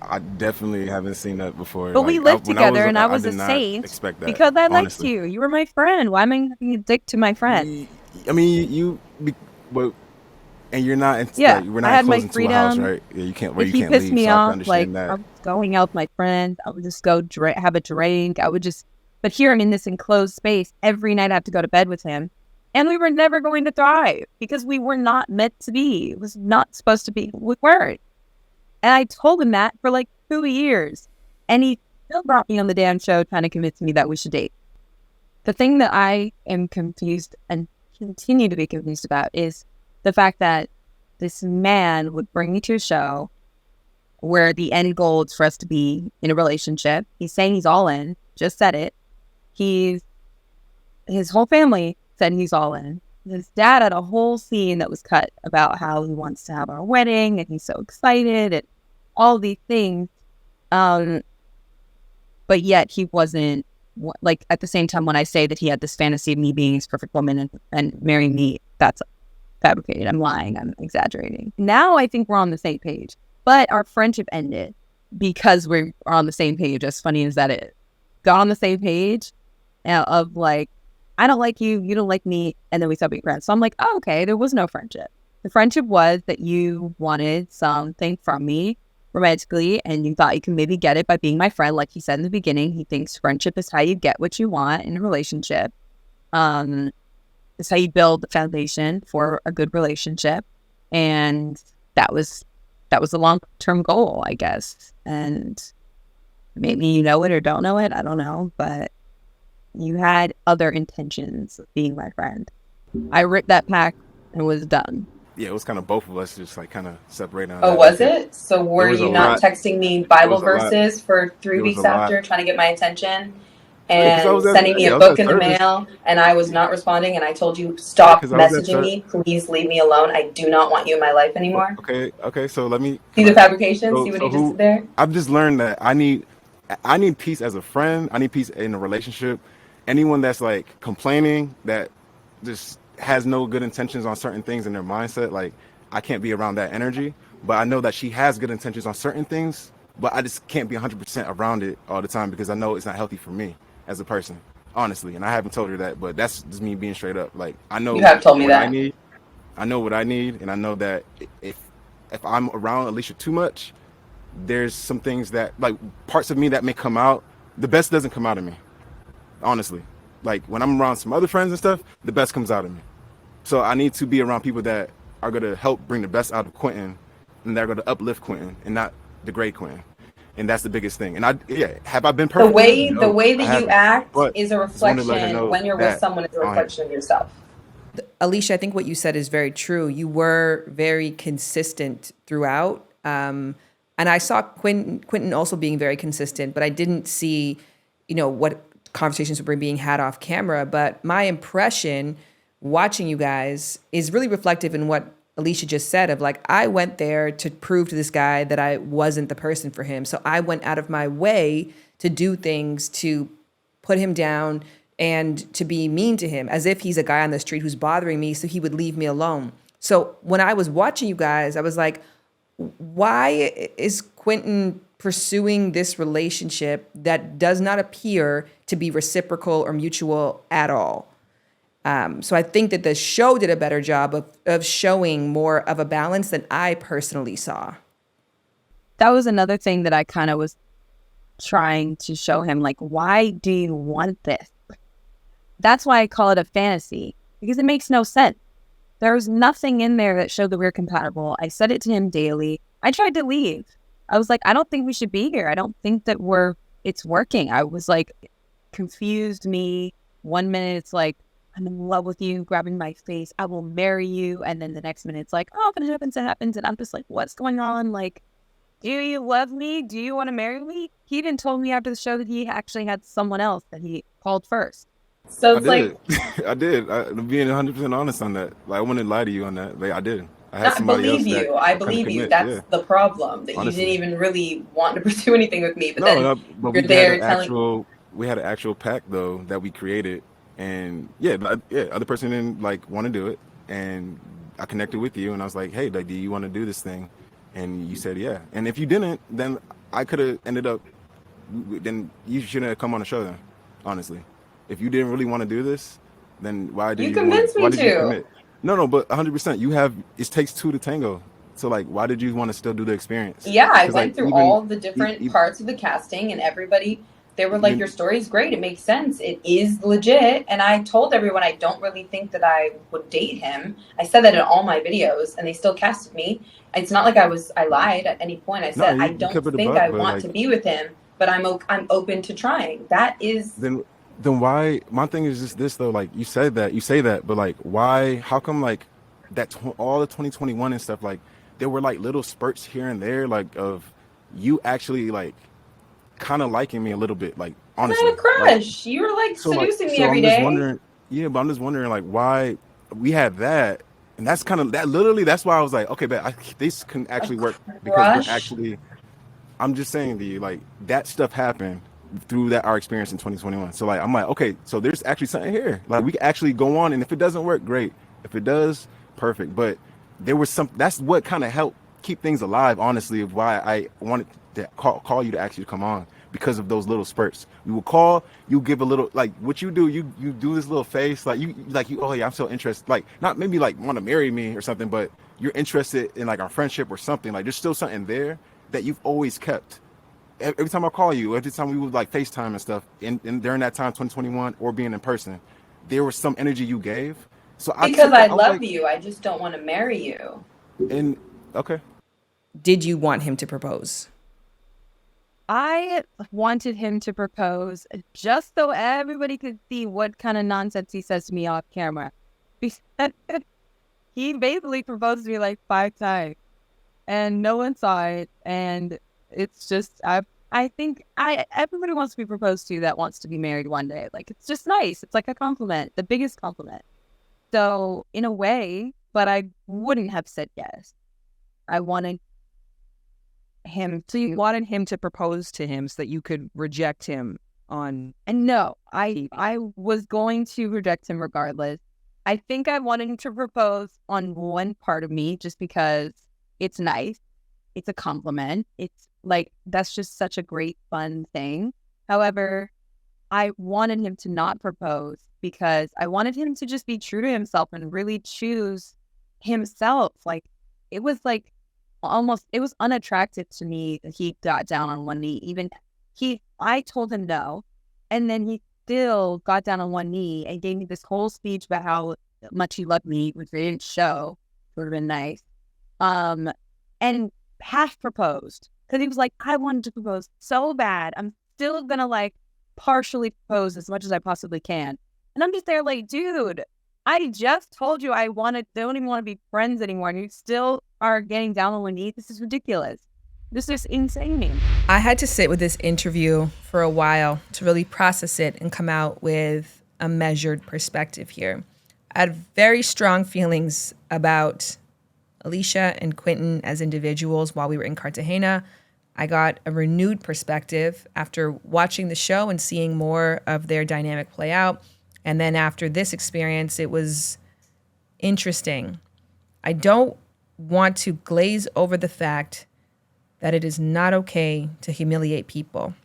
I definitely haven't seen that before. But like, we lived together, and I was a saint because I liked you. You were my friend. Why am I being a dick to my friend? I mean, and you're not. Yeah, we're not I had close my into a house, right? Yeah, you can't. You can't leave. He pissed me off. Like that. I was going out with my friends. I would just go have a drink. But here I'm in this enclosed space. Every night I have to go to bed with him. And we were never going to thrive because we were not meant to be. It was not supposed to be. We weren't. And I told him that for like 2 years. And he still brought me on the damn show trying to convince me that we should date. The thing that I am confused and continue to be confused about is the fact that this man would bring me to a show where the end goal is for us to be in a relationship. He's saying he's all in. Just said it. His whole family said he's all in. His dad had a whole scene that was cut about how he wants to have our wedding and he's so excited and all these things. But yet he wasn't, like, at the same time when I say that he had this fantasy of me being his perfect woman and marrying me, that's fabricated. I'm lying. I'm exaggerating. Now I think we're on the same page. But our friendship ended because we're on the same page, as funny as that is. Got on the same page of like, I don't like you, you don't like me, and then we stopped being friends. So I'm like, oh, okay, there was no friendship. The friendship was that you wanted something from me romantically, and you thought you can maybe get it by being my friend. Like he said in the beginning, he thinks friendship is how you get what you want in a relationship. It's how you build the foundation for a good relationship. And that was a long-term goal, I guess. And maybe you know it or don't know it, I don't know, but you had other intentions of being my friend. I ripped that pact and was done. Yeah, it was kind of both of us just like kind of separating. Oh, was it? So were you not texting me Bible verses for 3 weeks after, trying to get my attention, and sending me a book in the mail, and I was not responding, and I told you, stop messaging me, please leave me alone. I do not want you in my life anymore. Okay, so let me see the fabrication, see what he just did there? I've just learned that I need peace as a friend. I need peace in a relationship. Anyone that's like complaining, that just has no good intentions on certain things in their mindset, like I can't be around that energy. But I know that she has good intentions on certain things but I just can't be 100% around it all the time because I know it's not healthy for me as a person, honestly. And I haven't told her that, but that's just me being straight up. Like, I know You have told me what I that. need. I know what I need, and I know that if I'm around Alicia too much, there's some things that, like, parts of me that may come out. The best doesn't come out of me, honestly. Like, when I'm around some other friends and stuff, the best comes out of me. So I need to be around people that are going to help bring the best out of Quentin, and they're going to uplift Quentin and not degrade Quentin. And that's the biggest thing. And have I been perfect? The way that you act is a reflection. When you're with someone, it's a reflection of yourself. Alicia, I think what you said is very true. You were very consistent throughout. And I saw Quentin also being very consistent, but I didn't see, what conversations were being had off camera. But my impression watching you guys is really reflective in what Alicia just said of, like, I went there to prove to this guy that I wasn't the person for him. So I went out of my way to do things to put him down and to be mean to him, as if he's a guy on the street who's bothering me, so he would leave me alone. So when I was watching you guys, I was like, why is Quentin pursuing this relationship that does not appear to be reciprocal or mutual at all? So I think that the show did a better job of showing more of a balance than I personally saw. That was another thing that I kind of was trying to show him, like, why do you want this? That's why I call it a fantasy, because it makes no sense. There was nothing in there that showed that we were compatible. I said it to him daily. I tried to leave. I was like, I don't think we should be here. I don't think that it's working. I was like, confused me. 1 minute it's like, I'm in love with you, grabbing my face, I will marry you. And then the next minute it's like, oh, if it happens, it happens. And I'm just like, what's going on? Like, do you love me? Do you want to marry me? He even told me after the show that he actually had someone else that he called first. So it's I did. I'm being 100% honest on that. Like, I wouldn't lie to you on that. Like, I did. I had I somebody believe else you. I believe you. That's the problem. That honestly, you didn't even really want to pursue anything with me. But you're there telling. We had an actual pact though that we created, and other person didn't like want to do it, and I connected with you, and I was like, hey, like, do you want to do this thing? And you said yeah. And if you didn't, then I could have ended up. Then you shouldn't have come on the show. Then, honestly, if you didn't really want to do this, then why did you convince me to? You commit? No, but 100%. It takes two to tango. So, like, why did you want to still do the experience? Yeah, I went through all the different parts of the casting, and everybody, they were like, your story is great. It makes sense. It is legit. And I told everyone I don't really think that I would date him. I said that in all my videos, and they still casted me. It's not like I lied at any point. I said, I don't think I want to be with him, but I'm open to trying. That is... Then why? My thing is just this though. Like, you say that, but like, why? How come like that? All the 2021 and stuff, like, there were like little spurts here and there, like, of you actually like kind of liking me a little bit, like, honestly. I had a crush. Like, you were like seducing me every day. But I'm just wondering like why we had that, and that's kind of that. Literally, that's why I was like, okay, but this can actually work because we're actually. I'm just saying to you, like, that stuff happened through our experience in 2021. So like, I'm like, okay, so there's actually something here. Like, we can actually go on, and if it doesn't work, great. If it does, perfect. But there was that's what kind of helped keep things alive, honestly, of why I wanted to call you to actually come on, because of those little spurts. We will call, you give a little, like, what you do, you do this little face, like you, oh yeah, I'm so interested, like, not maybe like want to marry me or something, but you're interested in like our friendship or something. Like, there's still something there that you've always kept. Every time I call you, every time we would like FaceTime and stuff, and during that time, 2021, or being in person, there was some energy you gave. So because I love you, I just don't want to marry you. And okay. Did you want him to propose? I wanted him to propose just so everybody could see what kind of nonsense he says to me off camera. He basically proposed to me like 5 times, and no one saw it. And it's just, I think everybody wants to be proposed to that wants to be married one day. Like, it's just nice. It's like a compliment, the biggest compliment. So in a way, but I wouldn't have said yes. I wanted him. So you wanted him to propose to him so that you could reject him on. And no, I was going to reject him regardless. I think I wanted him to propose on one part of me just because it's nice. it's a compliment. It's like, that's just such a great, fun thing. However, I wanted him to not propose because I wanted him to just be true to himself and really choose himself. Like, it was like almost, it was unattractive to me that he got down on one knee. I told him no, and then he still got down on one knee and gave me this whole speech about how much he loved me, which they didn't show. Would have been nice. And half proposed because he was like, I wanted to propose so bad. I'm still gonna like partially propose as much as I possibly can. And I'm just there like, dude, I just told you don't even want to be friends anymore. And you still are getting down on one knee. This is ridiculous. This is insane. I had to sit with this interview for a while to really process it and come out with a measured perspective here. I had very strong feelings about Alicia and Quentin as individuals while we were in Cartagena. I got a renewed perspective after watching the show and seeing more of their dynamic play out. And then after this experience, it was interesting. I don't want to glaze over the fact that it is not okay to humiliate people.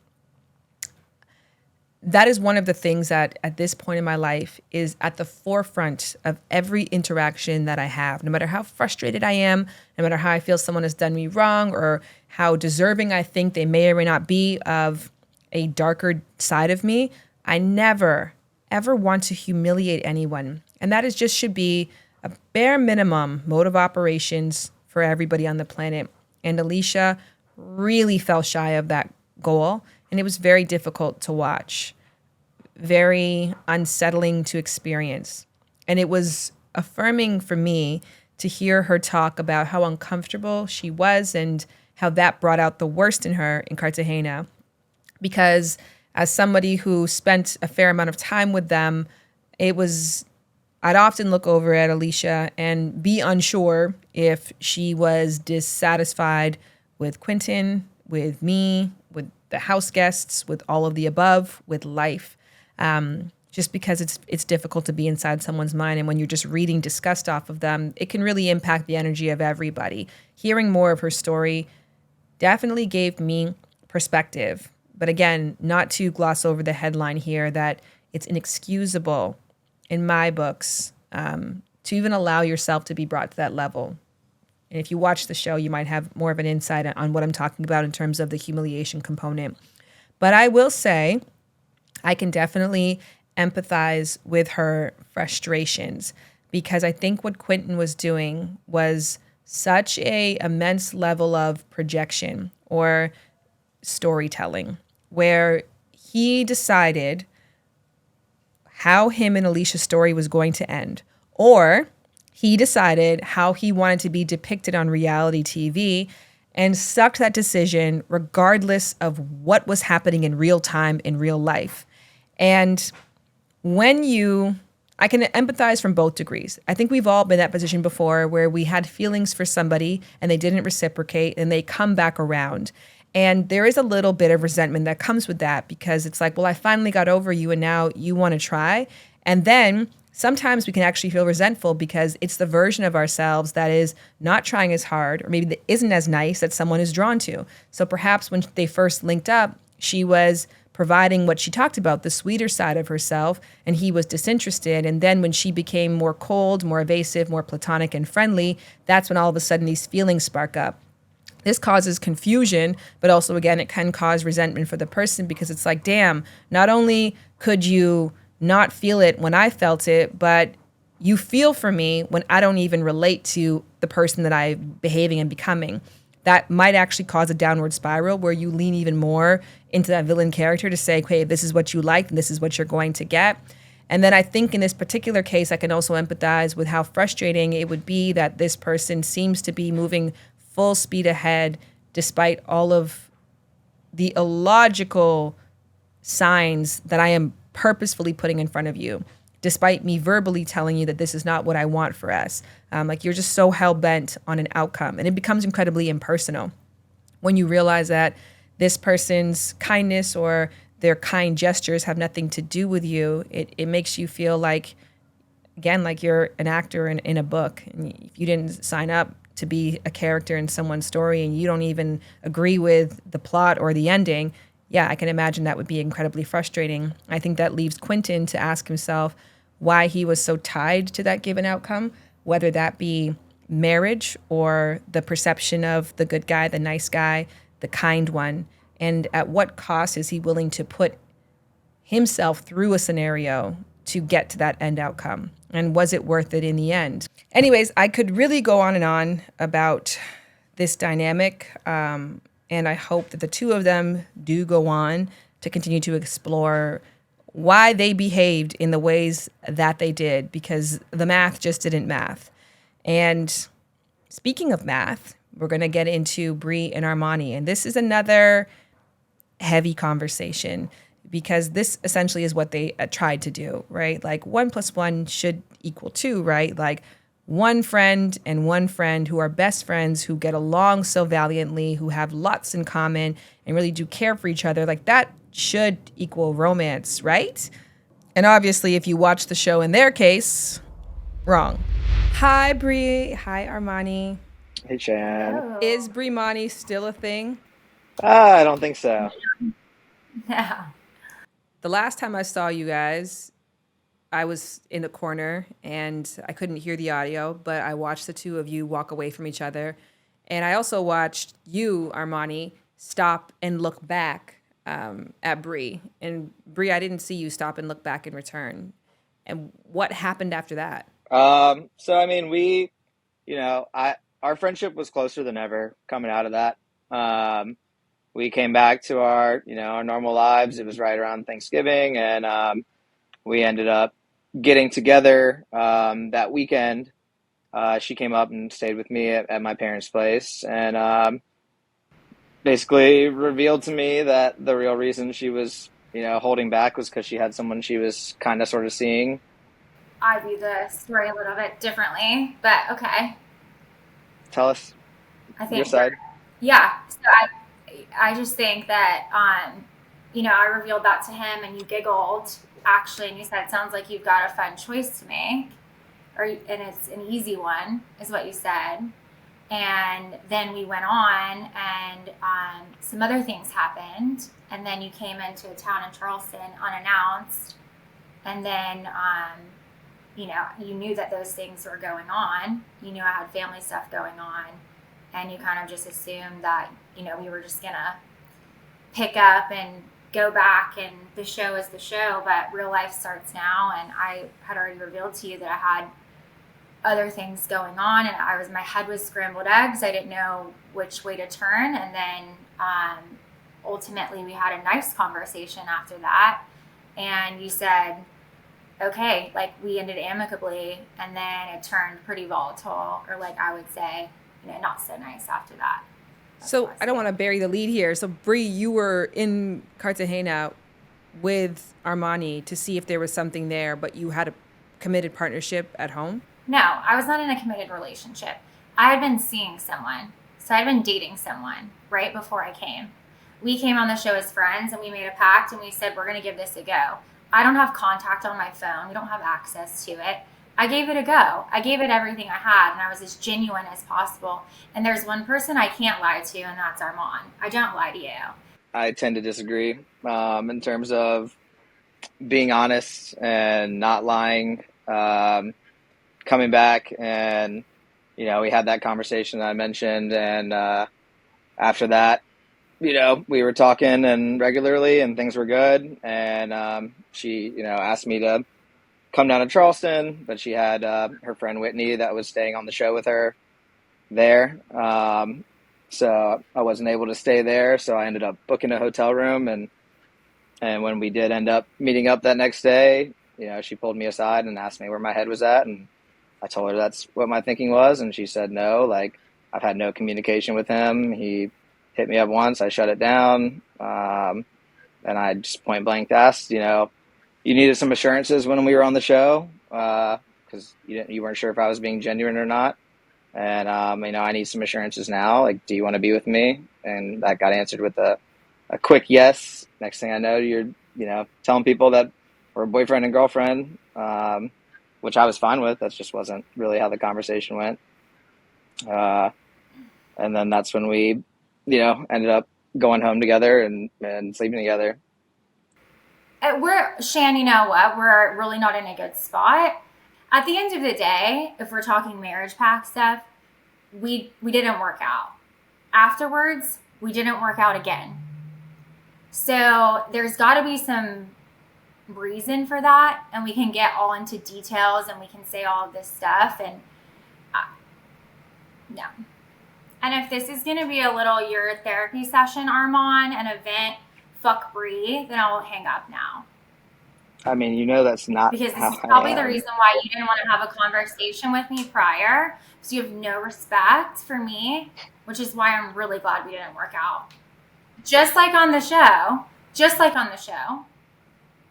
That is one of the things that at this point in my life is at the forefront of every interaction that I have. No matter how frustrated I am, no matter how I feel someone has done me wrong or how deserving I think they may or may not be of a darker side of me, I never, ever want to humiliate anyone. And that should be a bare minimum mode of operations for everybody on the planet. And Alicia really fell shy of that goal. And it was very difficult to watch, very unsettling to experience. And it was affirming for me to hear her talk about how uncomfortable she was and how that brought out the worst in her in Cartagena. Because as somebody who spent a fair amount of time with them, I'd often look over at Alicia and be unsure if she was dissatisfied with Quentin, with me, with the house guests, with all of the above, with life. Just because it's difficult to be inside someone's mind. And when you're just reading disgust off of them, it can really impact the energy of everybody. Hearing more of her story definitely gave me perspective. But again, not to gloss over the headline here that it's inexcusable in my books to even allow yourself to be brought to that level. And if you watch the show, you might have more of an insight on what I'm talking about in terms of the humiliation component. But I will say, I can definitely empathize with her frustrations because I think what Quentin was doing was such a immense level of projection or storytelling where he decided how him and Alicia's story was going to end, or he decided how he wanted to be depicted on reality TV and sucked that decision regardless of what was happening in real time in real life. And I can empathize from both degrees. I think we've all been in that position before where we had feelings for somebody and they didn't reciprocate and they come back around. And there is a little bit of resentment that comes with that because it's like, well, I finally got over you and now you want to try. And then sometimes we can actually feel resentful because it's the version of ourselves that is not trying as hard or maybe that isn't as nice that someone is drawn to. So perhaps when they first linked up, she was providing what she talked about, the sweeter side of herself, and he was disinterested. And then when she became more cold, more evasive, more platonic and friendly, that's when all of a sudden these feelings spark up. This causes confusion, but also, again, it can cause resentment for the person because it's like, damn, not only could you not feel it when I felt it, but you feel for me when I don't even relate to the person that I'm behaving and becoming. That might actually cause a downward spiral where you lean even more into that villain character to say, okay, this is what you like and this is what you're going to get. And then I think in this particular case, I can also empathize with how frustrating it would be that this person seems to be moving full speed ahead despite all of the illogical signs that I am purposefully putting in front of you, despite me verbally telling you that this is not what I want for us. Like you're just so hell-bent on an outcome. And it becomes incredibly impersonal when you realize that this person's kindness or their kind gestures have nothing to do with you. It makes you feel like, again, like you're an actor in a book. And if you didn't sign up to be a character in someone's story and you don't even agree with the plot or the ending, yeah, I can imagine that would be incredibly frustrating. I think that leaves Quentin to ask himself why he was so tied to that given outcome, whether that be marriage or the perception of the good guy, the nice guy, the kind one, and at what cost is he willing to put himself through a scenario to get to that end outcome? And was it worth it in the end? Anyways, I could really go on and on about this dynamic, and I hope that the two of them do go on to continue to explore why they behaved in the ways that they did, because the math just didn't math. And speaking of math, we're going to get into Bree and Armani, and this is another heavy conversation, because this essentially is what they tried to do, right? Like 1 + 1 should equal 2, right? Like one friend and one friend who are best friends, who get along so valiantly, who have lots in common and really do care for each other. Like that should equal romance, right? And obviously, if you watch the show in their case, wrong. Hi, Bree. Hi, Armani. Hey, Chan. Oh. Is Bree-Mani still a thing? I don't think so. Yeah. The last time I saw you guys, I was in the corner and I couldn't hear the audio, but I watched the two of you walk away from each other. And I also watched you, Armani, stop and look back at Bree. And Bree, I didn't see you stop and look back in return. And what happened after that? So I mean, we, our friendship was closer than ever coming out of that. We came back to our normal lives. It was right around Thanksgiving, and we ended up getting together that weekend. She came up and stayed with me at my parents' place, and basically revealed to me that the real reason she was, holding back was because she had someone she was kind of sort of seeing. I view the story a little bit differently, but okay. Tell us your side. Yeah. So I just think that, I revealed that to him and you giggled actually, and you said, sounds like you've got a fun choice to make, and it's an easy one is what you said. And then we went on and some other things happened. And then you came into a town in Charleston unannounced. And then, you knew that those things were going on. You knew I had family stuff going on. And you kind of just assumed that, we were just going to pick up and go back and the show is the show. But real life starts now. And I had already revealed to you that I had other things going on, and my head was scrambled eggs. I didn't know which way to turn. And then ultimately we had a nice conversation after that, and you said, okay, like we ended amicably, and then it turned pretty volatile, or like I would say, not so nice after that. So I don't want to bury the lead here. So Bree, you were in Cartagena with Armani to see if there was something there, but you had a committed partnership at home? No, I was not in a committed relationship. I had been seeing someone. So I had been dating someone right before I came. We came on the show as friends, and we made a pact, and we said, we're going to give this a go. I don't have contact on my phone. We don't have access to it. I gave it a go. I gave it everything I had, and I was as genuine as possible. And there's one person I can't lie to, and that's Armand. I don't lie to you. I tend to disagree in terms of being honest and not lying. Coming back, and we had that conversation that I mentioned, and after that, we were talking and regularly, and things were good, and she asked me to come down to Charleston, but she had her friend Whitney that was staying on the show with her there, so I wasn't able to stay there, so I ended up booking a hotel room, and when we did end up meeting up that next day, she pulled me aside and asked me where my head was at, and I told her that's what my thinking was, and she said no. Like, I've had no communication with him. He hit me up once. I shut it down, and I just point blank asked, you needed some assurances when we were on the show, because you weren't sure if I was being genuine or not, and I need some assurances now. Like, do you want to be with me? And that got answered with a quick yes. Next thing I know, you're telling people that we're boyfriend and girlfriend. Which I was fine with. That just wasn't really how the conversation went. And then that's when we, ended up going home together and sleeping together. Shan, you know what? We're really not in a good spot. At the end of the day, if we're talking marriage pact stuff, we didn't work out. Afterwards, we didn't work out again. So there's got to be some reason for that, and we can get all into details and we can say all of this stuff. And no. And if this is going to be a little your therapy session, Armand, an event, fuck Bree, then I'll hang up now. I mean, that's not because this how is probably I the am. reason why you didn't want to have a conversation with me prior, because you have no respect for me, which is why I'm really glad we didn't work out. Just like on the show,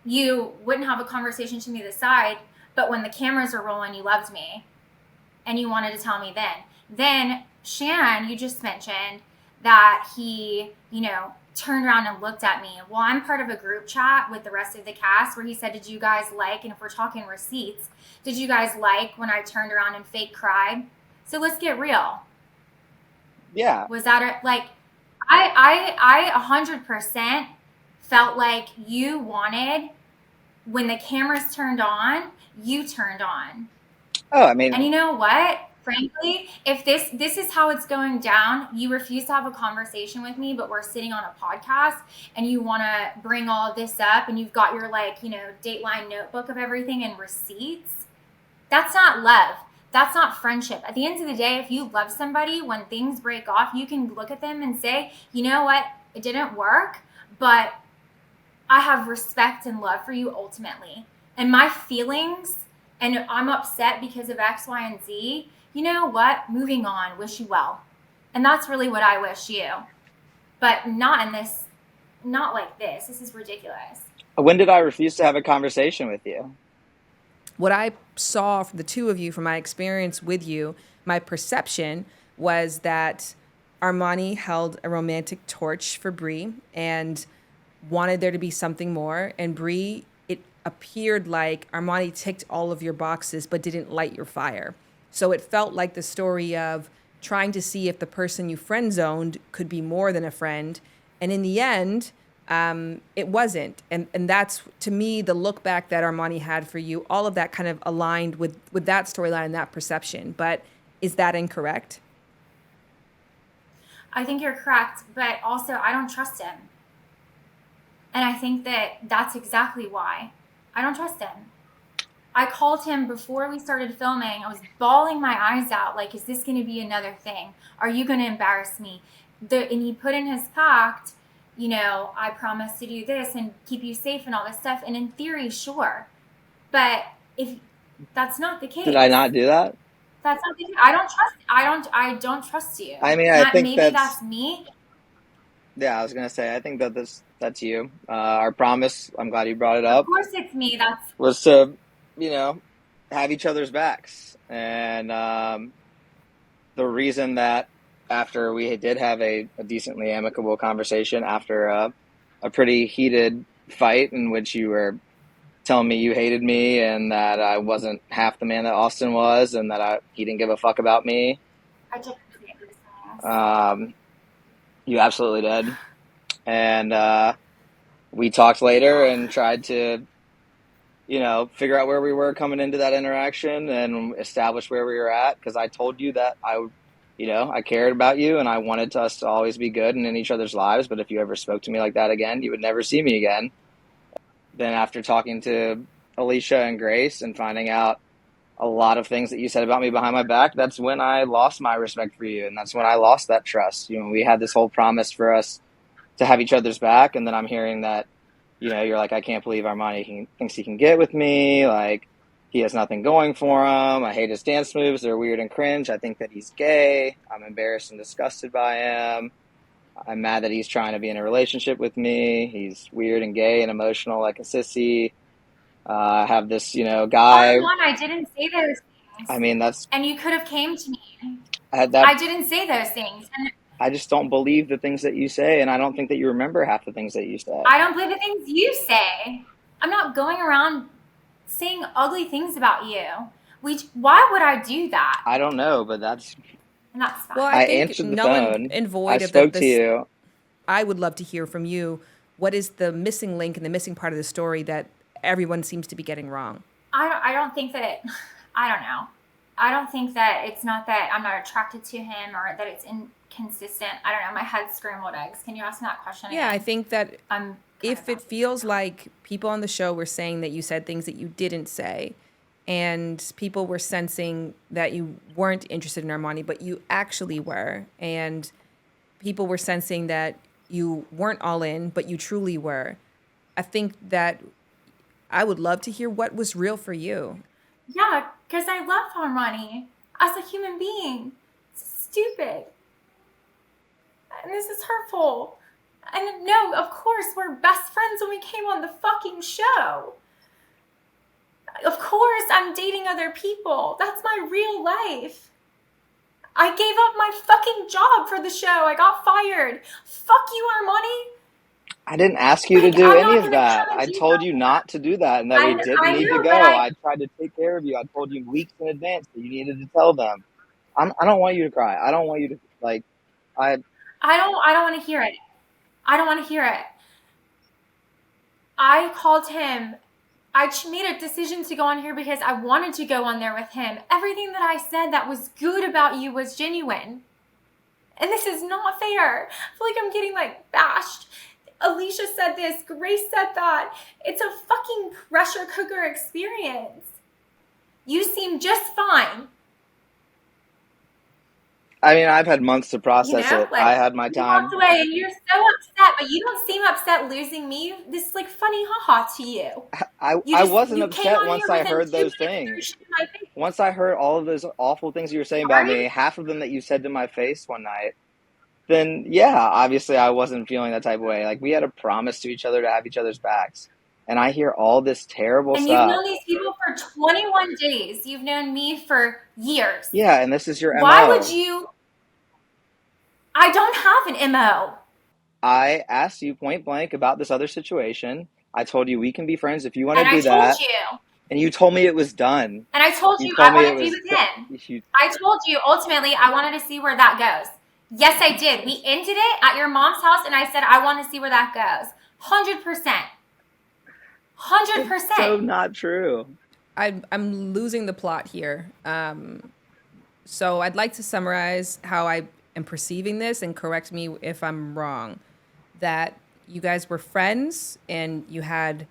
you wouldn't have a conversation to me to the side, but when the cameras were rolling, you loved me, and you wanted to tell me then. Then, Shan, you just mentioned that he, turned around and looked at me. Well, I'm part of a group chat with the rest of the cast where he said, did you guys like, and if we're talking receipts, did you guys like when I turned around and fake cried? So let's get real. Yeah. Was that I 100% felt like you wanted, when the cameras turned on, you turned on. Oh, I mean. And you know what? Frankly, if this is how it's going down, you refuse to have a conversation with me, but we're sitting on a podcast and you want to bring all of this up and you've got your Dateline notebook of everything and receipts. That's not love. That's not friendship. At the end of the day, if you love somebody, when things break off, you can look at them and say, you know what? It didn't work, but I have respect and love for you ultimately. And my feelings, and I'm upset because of X, Y, and Z, you know what? Moving on. Wish you well. And that's really what I wish you. But not like this. This is ridiculous. When did I refuse to have a conversation with you? What I saw from the two of you, from my experience with you, my perception was that Armani held a romantic torch for Bree and wanted there to be something more. And Bree, it appeared like Armani ticked all of your boxes but didn't light your fire. So it felt like the story of trying to see if the person you friend zoned could be more than a friend. And in the end, it wasn't. And that's, to me, the look back that Armani had for you. All of that kind of aligned with that storyline and that perception. But is that incorrect? I think you're correct, but also I don't trust him. And I think that that's exactly why. I don't trust him. I called him before we started filming. I was bawling my eyes out, like, is this going to be another thing? Are you going to embarrass me? And he put in his pact, I promise to do this and keep you safe and all this stuff. And in theory, sure. But if that's not the case. Did I not do that? That's not the case. I don't trust you. I mean, I think maybe that's me. Yeah, I was going to say, I think that's you. Our promise, I'm glad you brought it up. Of course it's me. Was to, have each other's backs. And the reason that after we did have a decently amicable conversation after a pretty heated fight in which you were telling me you hated me and that I wasn't half the man that Austin was and that he didn't give a fuck about me. I just did. You absolutely did. And we talked later and tried to, figure out where we were coming into that interaction and establish where we were at. Because I told you that I cared about you and I wanted us to always be good and in each other's lives. But if you ever spoke to me like that again, you would never see me again. Then after talking to Alicia and Grace and finding out a lot of things that you said about me behind my back, that's when I lost my respect for you. And that's when I lost that trust. We had this whole promise for us to have each other's back. And then I'm hearing that, you're like, I can't believe Armani thinks he can get with me. Like, he has nothing going for him. I hate his dance moves. They're weird and cringe. I think that he's gay. I'm embarrassed and disgusted by him. I'm mad that he's trying to be in a relationship with me. He's weird and gay and emotional like a sissy. I have this, guy. I didn't say those things. I mean, and you could have came to me. I didn't say those things. And I just don't believe the things that you say, and I don't think that you remember half the things that you say. I don't believe the things you say. I'm not going around saying ugly things about you. Why would I do that? I don't know, but that's and that's fine. Well, I I think answered the null phone. and I void of spoke to this. you. I would love to hear from you. What is the missing link and the missing part of the story that everyone seems to be getting wrong? I don't think that I don't know. I don't think that it's not that I'm not attracted to him or that it's inconsistent. I don't know. My head's scrambled eggs. Can you ask me that question Yeah, again? I think that I'm if it feels like people on the show were saying that you said things that you didn't say, and people were sensing that you weren't interested in Armani, but you actually were, and people were sensing that you weren't all in, but you truly were, I think that I would love to hear what was real for you. Yeah, because I love Armani as a human being. It's stupid. And this is hurtful. And no, of course, we're best friends when we came on the fucking show. Of course, I'm dating other people. That's my real life. I gave up my fucking job for the show. I got fired. Fuck you, Armani. I didn't ask you to Like, do I'm any not of gonna that. come and I do told that. you not to do that and that we didn't I need to know, but go. I tried to take care of you. I told you weeks in advance that you needed to tell them. I don't want you to cry. I don't want you to, like, I don't want to hear it. I don't want to hear it. I called him. I made a decision to go on here because I wanted to go on there with him. Everything that I said that was good about you was genuine. And this is not fair. I feel like I'm getting like bashed. Alicia said this, Grace said that. It's a fucking pressure cooker experience. You seem just fine. I mean, I've had months to process You know, it. like, I had my you time. walked away and you're so upset, but you don't seem upset losing me. This is like funny haha to you. I wasn't upset once I heard those things. Once I heard all of those awful things you were saying about me, half of them that you said to my face one night, then yeah, obviously I wasn't feeling that type of way. Like, we had a promise to each other to have each other's backs. And I hear all this terrible And stuff. you've known these people for 21 days. You've known me for years. Yeah, and this is your Why MO. would you? I don't have an MO. I asked you point blank about this other situation. I told you we can be friends if you want to And do I that. told you. And you told me it was done. And I told you told I me wanted it to be was with him. you- I told you ultimately I wanted to see where that goes. Yes, I did. We ended it at your mom's house, and I said I want to see where that goes. 100%. 100%. It's so not true. I'm losing the plot here. So I'd like to summarize how I am perceiving this and correct me if I'm wrong. That you guys were friends and you had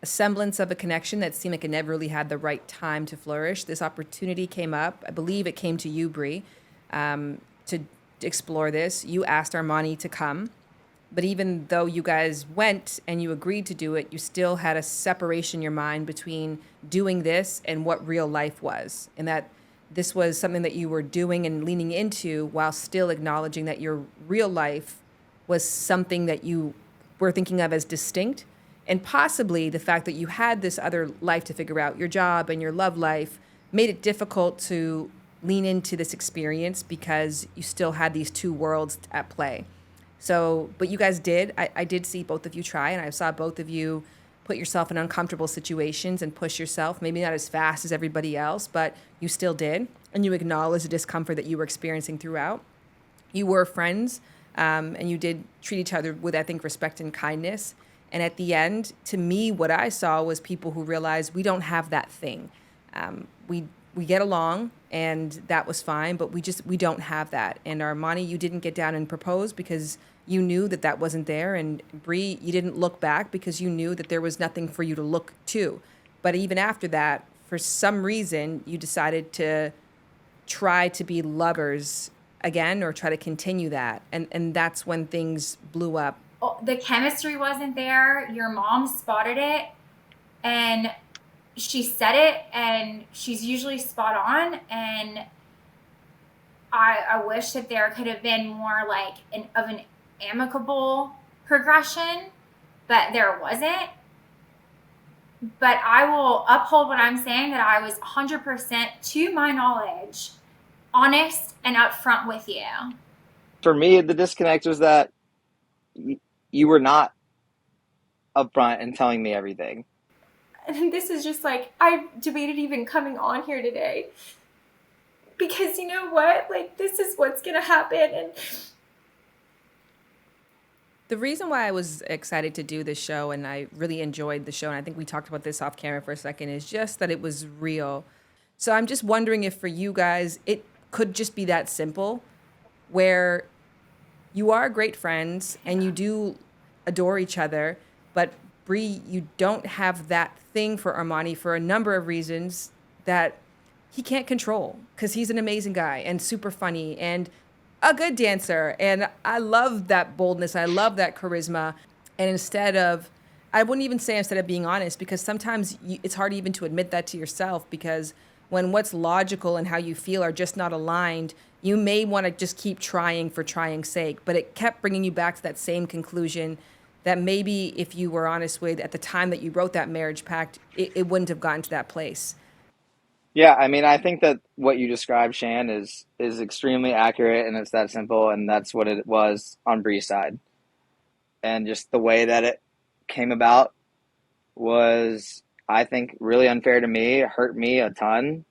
a semblance of a connection that seemed like it never really had the right time to flourish. This opportunity came up. I believe it came to you, Bree, to explore this. You asked Armani to come. But even though you guys went and you agreed to do it, you still had a separation in your mind between doing this and what real life was. And that this was something that you were doing and leaning into while still acknowledging that your real life was something that you were thinking of as distinct. And possibly the fact that you had this other life to figure out, your job and your love life, made it difficult to lean into this experience because you still had these two worlds at play. So, but you guys did. I did see both of you try, and I saw both of you put yourself in uncomfortable situations and push yourself, maybe not as fast as everybody else, but you still did. And you acknowledged the discomfort that you were experiencing throughout. You were friends, and you did treat each other with, I think, respect and kindness. And at the end, to me, what I saw was people who realized we don't have that thing. We get along, and that was fine, but we don't have that. And Armani, you didn't get down and propose because you knew that that wasn't there. And Bree, you didn't look back because you knew that there was nothing for you to look to. But even after that, for some reason, you decided to try to be lovers again or try to continue that. And that's when things blew up. The chemistry wasn't there. Your mom spotted it, and she said it, and she's usually spot on. And I wish that there could have been more like an amicable progression, but there wasn't. But I will uphold what I'm saying, that I was 100%, to my knowledge, honest and upfront with you. For me, the disconnect was that you were not upfront and telling me everything. And this is just like, I debated even coming on here today. because you know what? Like, this is what's going to happen. And the reason why I was excited to do this show, and I really enjoyed the show, and I think we talked about this off camera for a second, is just that it was real. So I'm just wondering if for you guys, it could just be that simple, where you are great friends and you do adore each other, but Bree, you don't have that thing for Armani for a number of reasons that he can't control, because he's an amazing guy and super funny and a good dancer. And I love that boldness. I love that charisma. And I wouldn't even say instead of being honest, because sometimes it's hard even to admit that to yourself, because when what's logical and how you feel are just not aligned, you may want to just keep trying for trying's sake. But it kept bringing you back to that same conclusion that maybe if you were honest with at the time that you wrote that marriage pact, it wouldn't have gotten to that place. Yeah, I mean, I think that what you described, Shan, is extremely accurate, and it's that simple, and that's what it was on Bree's side. And just the way that it came about was, I think, really unfair to me. It hurt me a ton.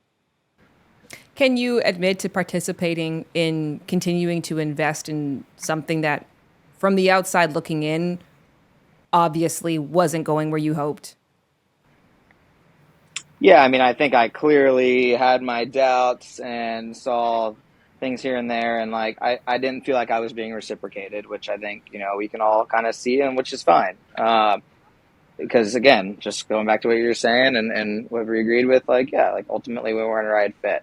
Can you admit to participating in continuing to invest in something that, from the outside looking in, obviously wasn't going where you hoped? Yeah, I mean, I think I clearly had my doubts and saw things here and there, and like I didn't feel like I was being reciprocated, which I think, we can all kind of see, and which is fine. Because again, just going back to what you were saying and what we agreed with, like, yeah, like ultimately we weren't a right fit.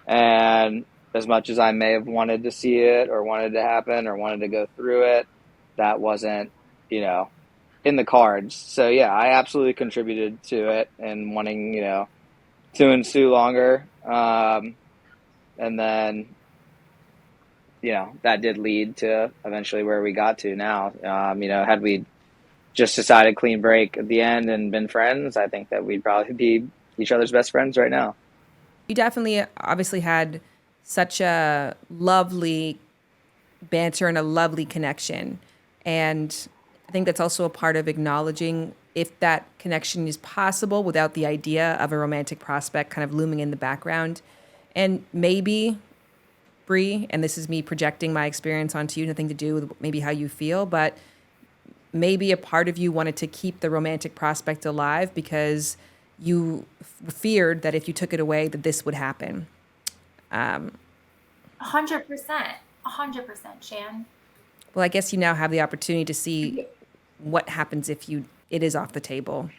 And as much as I may have wanted to see it or wanted to happen or wanted to go through it, that wasn't, in the cards. So yeah, I absolutely contributed to it and wanting, to ensue longer. And then, that did lead to eventually where we got to now. Had we just decided clean break at the end and been friends, I think that we'd probably be each other's best friends right now. You definitely obviously had such a lovely banter and a lovely connection. And I think that's also a part of acknowledging if that connection is possible without the idea of a romantic prospect kind of looming in the background. And maybe, Bree, and this is me projecting my experience onto you, nothing to do with maybe how you feel, but maybe a part of you wanted to keep the romantic prospect alive because you feared that if you took it away, that this would happen. 100%, 100%, Shan. Well, I guess you now have the opportunity to see what happens if it is off the table.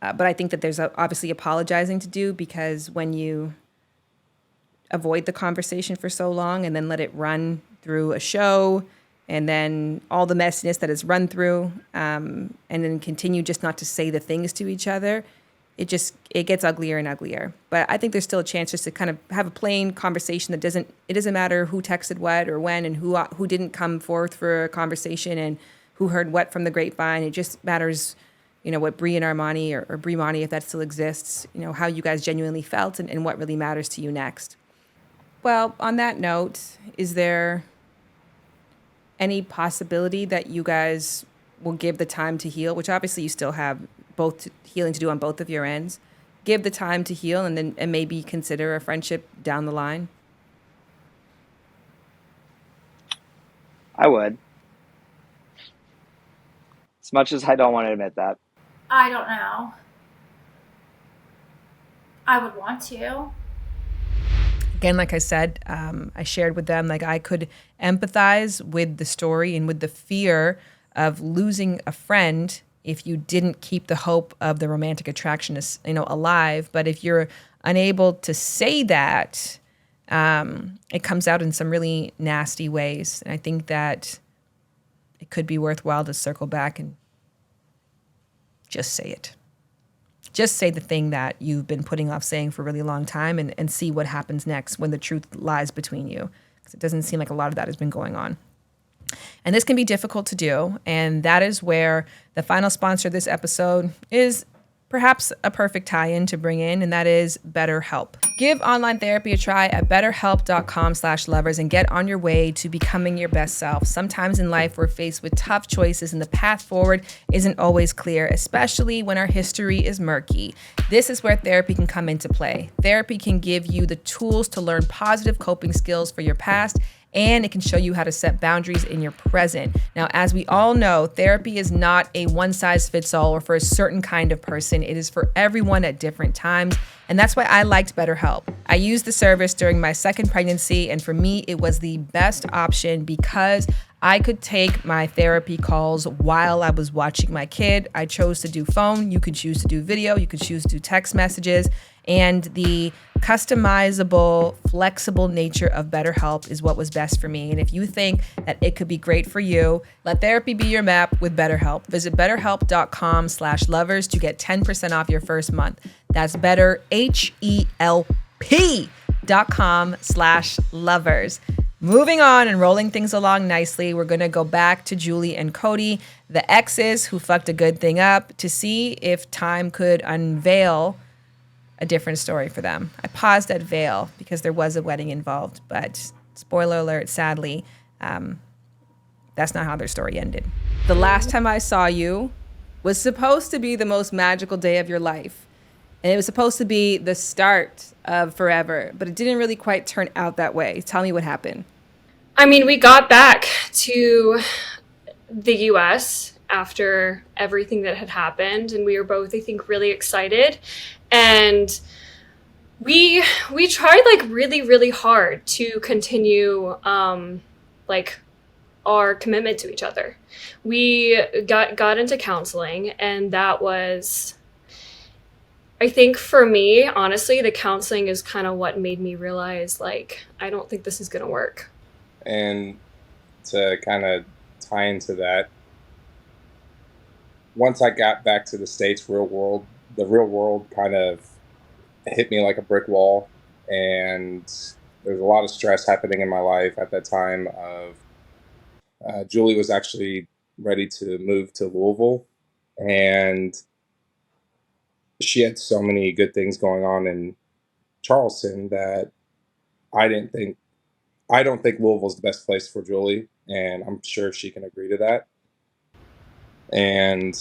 But I think that there's obviously apologizing to do, because when you avoid the conversation for so long and then let it run through a show, and then all the messiness that is run through, and then continue just not to say the things to each other, it gets uglier and uglier. But I think there's still a chance just to kind of have a plain conversation that it doesn't matter who texted what or when, and who didn't come forth for a conversation and who heard what from the grapevine. It just matters, what Bree and Armani or Bree Mani, if that still exists, how you guys genuinely felt and what really matters to you next. Well, on that note, is there any possibility that you guys will give the time to heal, which obviously you still have both healing to do on both of your ends, give the time to heal and maybe consider a friendship down the line? I would. As much as I don't want to admit that. I don't know. I would want to. Again, like I said, I shared with them, like I could empathize with the story and with the fear of losing a friend if you didn't keep the hope of the romantic attraction, alive. But if you're unable to say that, it comes out in some really nasty ways. And I think that it could be worthwhile to circle back and just say it. Just say the thing that you've been putting off saying for a really long time and see what happens next when the truth lies between you. Because it doesn't seem like a lot of that has been going on. And this can be difficult to do. And that is where the final sponsor of this episode is perhaps a perfect tie-in to bring in, and that is BetterHelp. Give online therapy a try at betterhelp.com/lovers and get on your way to becoming your best self. Sometimes in life, we're faced with tough choices and the path forward isn't always clear, especially when our history is murky. This is where therapy can come into play. Therapy can give you the tools to learn positive coping skills for your past, and it can show you how to set boundaries in your present. Now, as we all know, therapy is not a one-size-fits-all or for a certain kind of person. It is for everyone at different times, and that's why I liked BetterHelp. I used the service during my second pregnancy, and for me, it was the best option because I could take my therapy calls while I was watching my kid. I chose to do phone. You could choose to do video. You could choose to do text messages. And the customizable, flexible nature of BetterHelp is what was best for me. And if you think that it could be great for you, let therapy be your map with BetterHelp. Visit betterhelp.com/lovers to get 10% off your first month. That's betterhelp.com/lovers. Moving on and rolling things along nicely, we're going to go back to Julie and Cody, the exes who fucked a good thing up, to see if time could unveil a different story for them. I paused at veil because there was a wedding involved, but spoiler alert, sadly, that's not how their story ended. The last time I saw you was supposed to be the most magical day of your life. And it was supposed to be the start of forever, but it didn't really quite turn out that way. Tell me what happened. I mean, we got back to the US after everything that had happened, and we were both, I think, really excited. And we tried like really hard to continue like our commitment to each other. We got into counseling, and that was, I think for me, honestly, the counseling is kind of what made me realize, like, I don't think this is going to work. And to kind of tie into that, once I got back to the States, the real world kind of hit me like a brick wall. And there's a lot of stress happening in my life at that time. Julie was actually ready to move to Louisville, and she had so many good things going on in Charleston that I don't think Louisville's the best place for Julie, and I'm sure she can agree to that. And,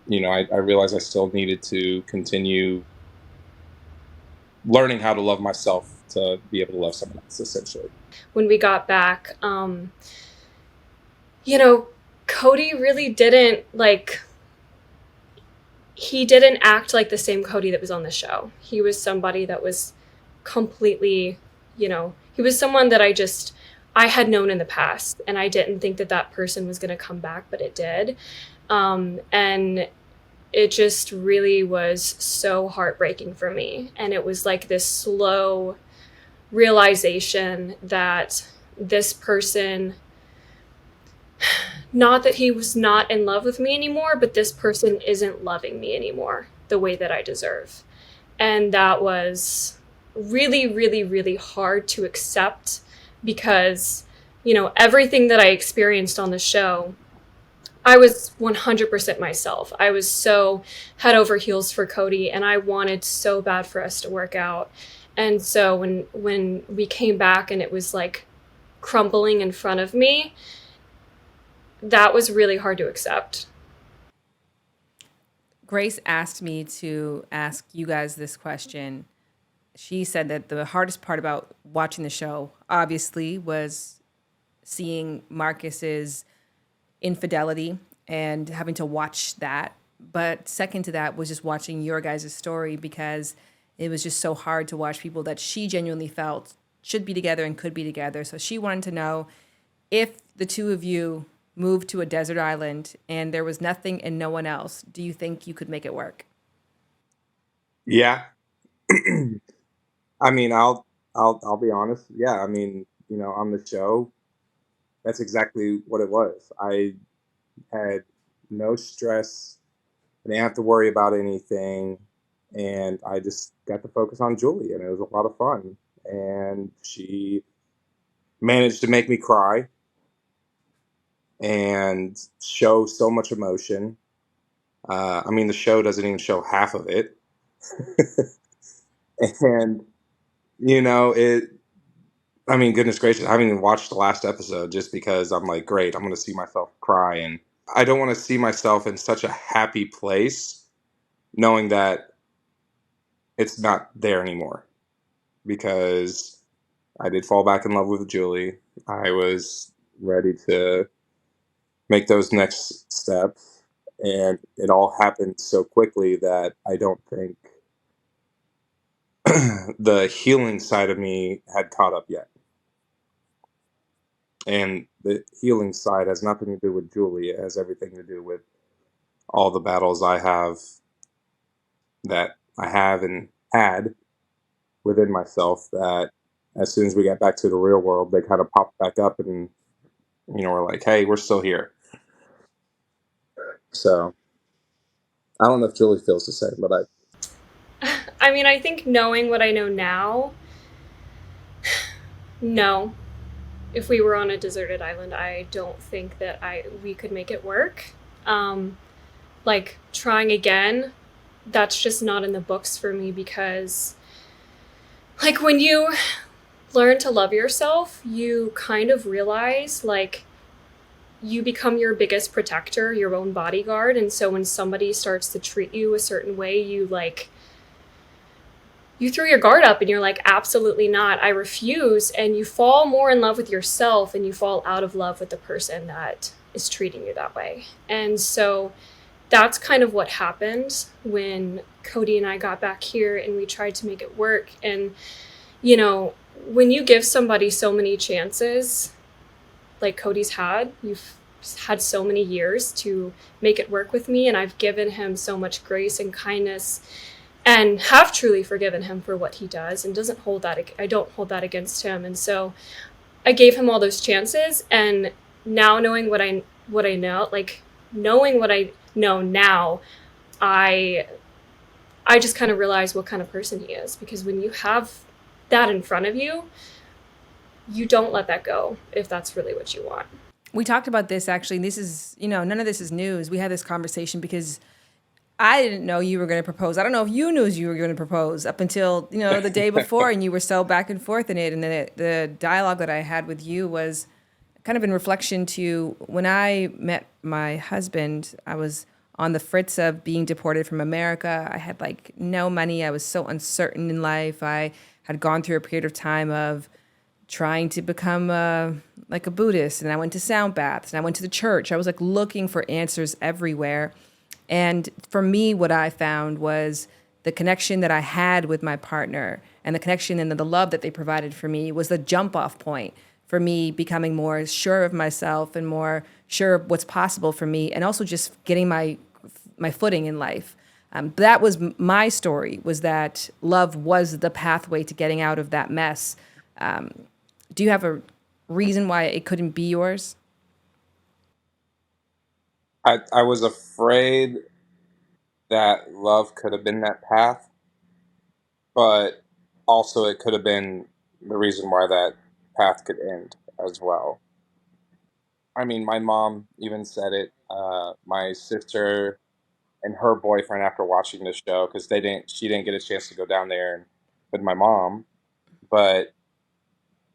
you know, I realized I still needed to continue learning how to love myself to be able to love someone else, essentially. When we got back, you know, Cody really didn't he didn't act like the same Cody that was on the show. He was somebody that was completely, you know, he was someone that I had known in the past, and I didn't think that person was going to come back, but it did. And it just really was so heartbreaking for me. And it was like this slow realization that this person, not that he was not in love with me anymore, but this person isn't loving me anymore the way that I deserve. And that was really hard to accept because, you know, everything that I experienced on the show, I was 100% myself. I was so head over heels for Cody, and I wanted so bad for us to work out. And so when we came back and it was like crumbling in front of me, that was really hard to accept. Grace asked me to ask you guys this question. She said that the hardest part about watching the show, obviously, was seeing Marcus's infidelity and having to watch that. But second to that was just watching your guys' story, because it was just so hard to watch people that she genuinely felt should be together and could be together. So she wanted to know, if the two of you moved to a desert island and there was nothing and no one else, do you think you could make it work? Yeah. I mean, I'll be honest. Yeah, I mean, you know, on the show, that's exactly what it was. I had no stress. I didn't have to worry about anything, and I just got to focus on Julie, and it was a lot of fun. And she managed to make me cry and show so much emotion. I mean, the show doesn't even show half of it. And, you know, I mean, goodness gracious, I haven't even watched the last episode just because I'm like, great, I'm going to see myself cry. And I don't want to see myself in such a happy place knowing that it's not there anymore, because I did fall back in love with Julie. I was ready to make those next steps, and it all happened so quickly that I don't think the healing side of me had caught up yet. And the healing side has nothing to do with Julie. It has everything to do with all the battles I have and had within myself, that as soon as we got back to the real world, they kind of popped back up and, you know, we're like, hey, we're still here. So I don't know if Julie feels the same, but I mean, I think knowing what I know now, no. If we were on a deserted island, I don't think that we could make it work. Like, trying again, that's just not in the books for me, because, like, when you learn to love yourself, you kind of realize, like, you become your biggest protector, your own bodyguard. And so when somebody starts to treat you a certain way, you throw your guard up and you're like, absolutely not, I refuse. And you fall more in love with yourself and you fall out of love with the person that is treating you that way. And so that's kind of what happened when Cody and I got back here and we tried to make it work. And, you know, when you give somebody so many chances, like Cody's had, you've had so many years to make it work with me, and I've given him so much grace and kindness and have truly forgiven him for what he does, and I don't hold that against him. And so I gave him all those chances, and now knowing what I know, like knowing what I know now, I just kind of realize what kind of person he is, because when you have that in front of you, you don't let that go if that's really what you want. We talked about this actually. This is, none of this is news. We had this conversation because I didn't know you were going to propose. I don't know if you knew you were going to propose up until, the day before, and you were so back and forth in it. And then the dialogue that I had with you was kind of in reflection to when I met my husband. I was on the fritz of being deported from America. I had no money. I was so uncertain in life. I had gone through a period of time of trying to become a Buddhist, and I went to sound baths, and I went to the church. I was looking for answers everywhere. And for me, what I found was the connection that I had with my partner, and the connection and the love that they provided for me was the jump off point for me becoming more sure of myself and more sure of what's possible for me, and also just getting my footing in life. That was my story, was that love was the pathway to getting out of that mess. Do you have a reason why it couldn't be yours? I was afraid that love could have been that path, but also it could have been the reason why that path could end as well. I mean, my mom even said it. My sister and her boyfriend, after watching this show, because she didn't get a chance to go down there with my mom, but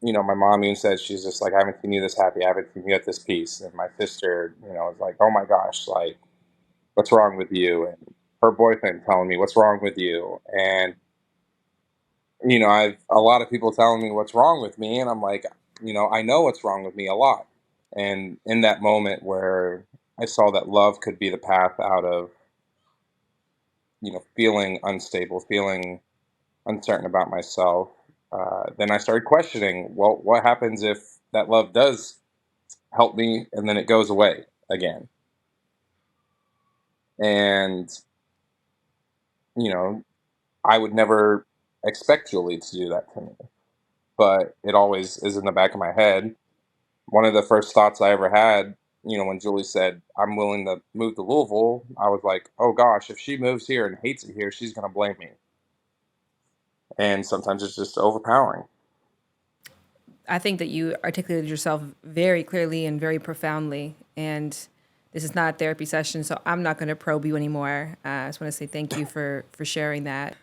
my mom even said, she's just like, I haven't seen you this happy, I haven't seen you at this peace. And my sister, was like, oh my gosh, like, what's wrong with you? And her boyfriend telling me, what's wrong with you? And I've a lot of people telling me what's wrong with me, and I'm like, I know what's wrong with me a lot. And in that moment where I saw that love could be the path out of, feeling unstable, feeling uncertain about myself, then I started questioning, well, what happens if that love does help me and then it goes away again? And, I would never expect Julie to do that to me, but it always is in the back of my head. One of the first thoughts I ever had, when Julie said, I'm willing to move to Louisville, I was like, oh gosh, if she moves here and hates it here, she's going to blame me. And sometimes it's just overpowering. I think that you articulated yourself very clearly and very profoundly. And this is not a therapy session, so I'm not going to probe you anymore. I just want to say thank you for sharing that.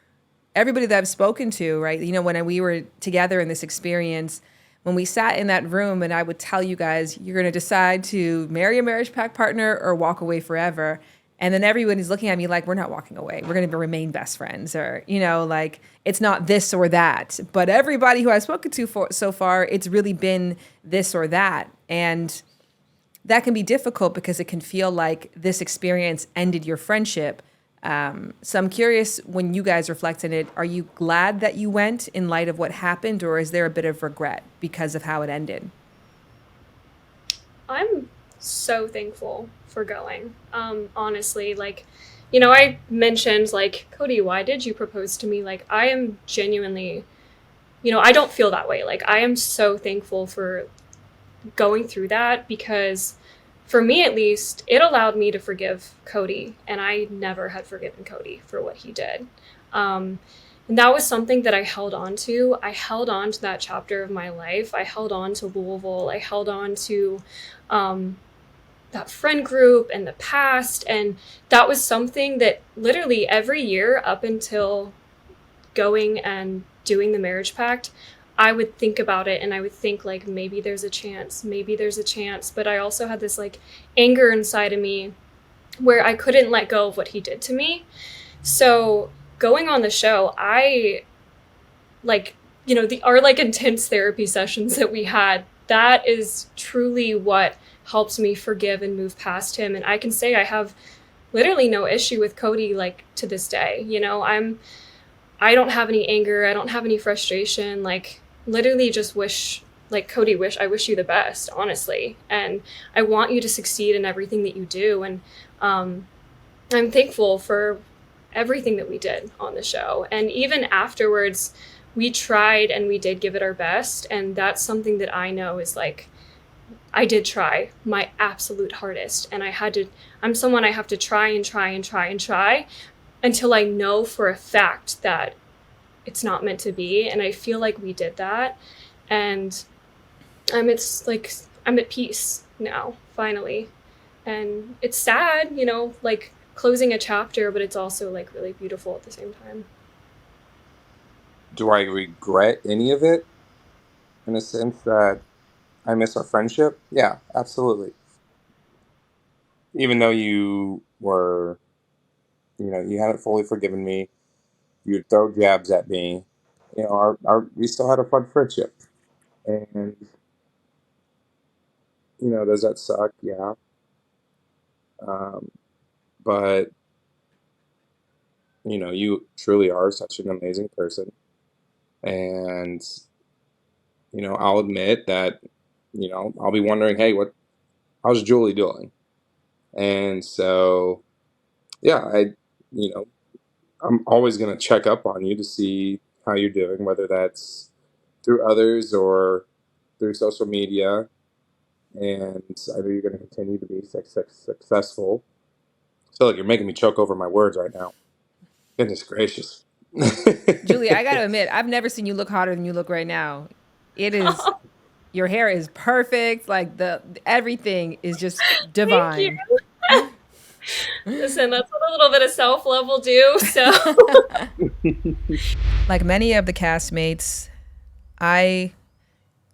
Everybody that I've spoken to, right? You know, when we were together in this experience, when we sat in that room and I would tell you guys, you're going to decide to marry a marriage pact partner or walk away forever. And then everyone is looking at me like, we're not walking away. We're going to remain best friends, or, you know, like it's not this or that. But everybody who I've spoken to so far, it's really been this or that. And that can be difficult because it can feel like this experience ended your friendship. So I'm curious, when you guys reflect on it, are you glad that you went in light of what happened, or is there a bit of regret because of how it ended? I'm so thankful for going. Honestly, like, you know, I mentioned like, Cody, why did you propose to me? Like, I am genuinely, you know, I don't feel that way. Like, I am so thankful for going through that, because for me, at least, it allowed me to forgive Cody, and I never had forgiven Cody for what he did. And that was something that I held on to. I held on to that chapter of my life. I held on to Louisville. I held on to that friend group and the past. And that was something that literally every year up until going and doing the marriage pact, I would think about it, and I would think like, maybe there's a chance, but I also had this like anger inside of me where I couldn't let go of what he did to me. So going on the show, I like, you know, our like intense therapy sessions that we had, that is truly what helps me forgive and move past him. And I can say I have literally no issue with Cody, like, to this day. You know, I don't have any anger, I don't have any frustration, like, literally just wish, like, Cody, I wish you the best, honestly. And I want you to succeed in everything that you do. And I'm thankful for everything that we did on the show. And even afterwards, we tried and we did give it our best. And that's something that I know is like, I did try my absolute hardest. And I'm someone I have to try and try and try and try until I know for a fact that it's not meant to be. And I feel like we did that. And I'm at peace now, finally. And it's sad, you know, like closing a chapter, but it's also like really beautiful at the same time. Do I regret any of it? In a sense that I miss our friendship? Yeah, absolutely. Even though you were, you know, you hadn't fully forgiven me, you'd throw jabs at me, you know, we still had a fun friendship. And, you know, does that suck? Yeah. But, you know, you truly are such an amazing person. And, you know, I'll admit that, you know, I'll be wondering, hey, how's Julie doing? And so, yeah, you know, I'm always going to check up on you to see how you're doing, whether that's through others or through social media. And I know you're going to continue to be successful. I feel like you're making me choke over my words right now. Goodness gracious. Julie, I got to admit, I've never seen you look hotter than you look right now. It is, your hair is perfect. Like everything is just divine. Thank you. Listen, that's what a little bit of self-love will do. So, like many of the castmates, I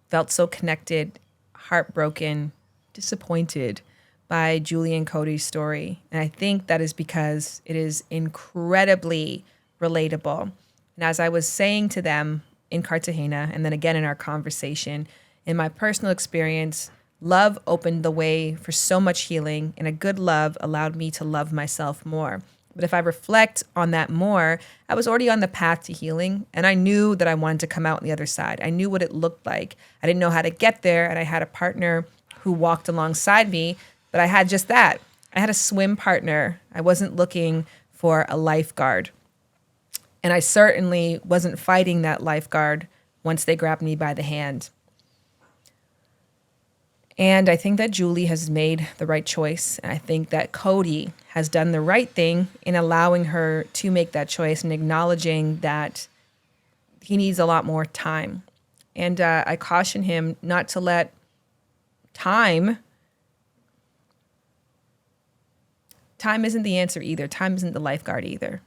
felt so connected, heartbroken, disappointed by Julie and Cody's story. And I think that is because it is incredibly relatable. And as I was saying to them in Cartagena, and then again in our conversation, in my personal experience, love opened the way for so much healing, and a good love allowed me to love myself more. But if I reflect on that more, I was already on the path to healing, and I knew that I wanted to come out on the other side. I knew what it looked like. I didn't know how to get there, and I had a partner who walked alongside me, but I had just that. I had a swim partner. I wasn't looking for a lifeguard. And I certainly wasn't fighting that lifeguard once they grabbed me by the hand. And I think that Julie has made the right choice. And I think that Cody has done the right thing in allowing her to make that choice and acknowledging that he needs a lot more time. And I caution him not to let time time isn't the answer either. Time isn't the lifeguard either,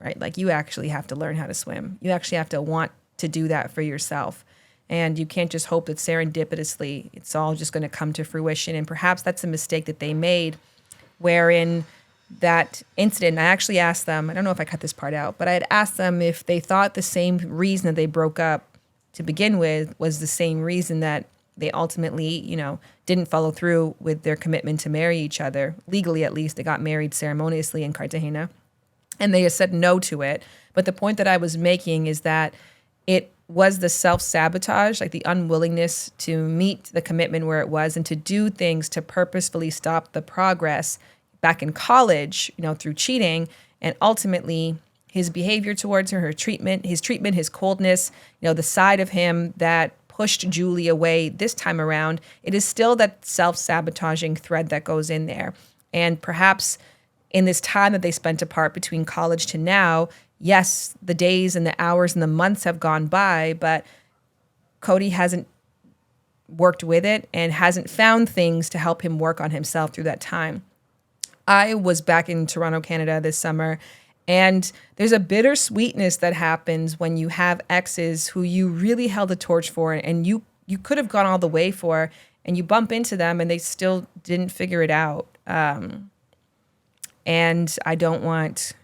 right? Like you actually have to learn how to swim. You actually have to want to do that for yourself. And you can't just hope that serendipitously it's all just going to come to fruition. And perhaps that's a mistake that they made, wherein that incident, I actually asked them, I don't know if I cut this part out, but I had asked them if they thought the same reason that they broke up to begin with was the same reason that they ultimately, didn't follow through with their commitment to marry each other. Legally, at least, they got married ceremoniously in Cartagena. And they said no to it. But the point that I was making is that it was the self-sabotage, like the unwillingness to meet the commitment where it was and to do things to purposefully stop the progress back in college, through cheating. And ultimately, his behavior towards her, his treatment, his coldness, the side of him that pushed Julie away this time around, it is still that self-sabotaging thread that goes in there. And perhaps in this time that they spent apart between college to now, yes, the days and the hours and the months have gone by, but Cody hasn't worked with it and hasn't found things to help him work on himself through that time. I was back in Toronto, Canada this summer, and there's a bittersweetness that happens when you have exes who you really held the torch for and you could have gone all the way for, and you bump into them and they still didn't figure it out. And I don't want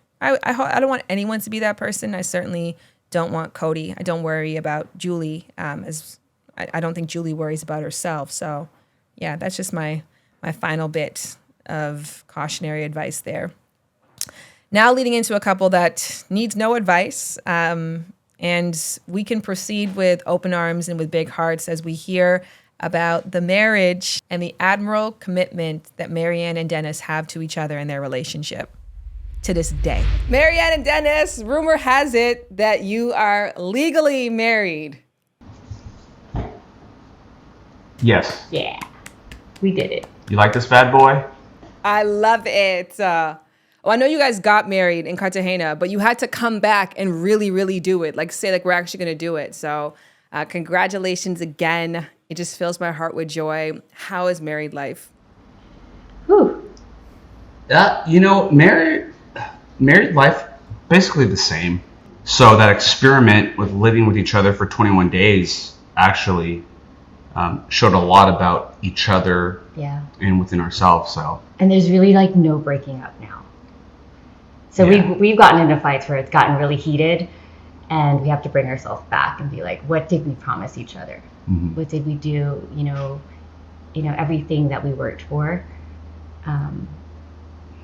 anyone to be that person. I certainly don't want Cody. I don't worry about Julie, as I don't think Julie worries about herself. So yeah, that's just my final bit of cautionary advice there. Now leading into a couple that needs no advice, and we can proceed with open arms and with big hearts as we hear about the marriage and the admirable commitment that Marianne and Dennis have to each other in their relationship to this day. Marianne and Dennis, rumor has it that you are legally married. Yes. Yeah, we did it. You like this bad boy? I love it. I know you guys got married in Cartagena, but you had to come back and really, really do it. Like say, we're actually going to do it. So congratulations again. It just fills my heart with joy. How is married life? Whew. Married life, basically the same. So that experiment with living with each other for 21 days actually showed a lot about each other and within ourselves. So. And there's really no breaking up now. So we've gotten into fights where it's gotten really heated, and we have to bring ourselves back and be like, what did we promise each other? Mm-hmm. What did we do? Everything that we worked for.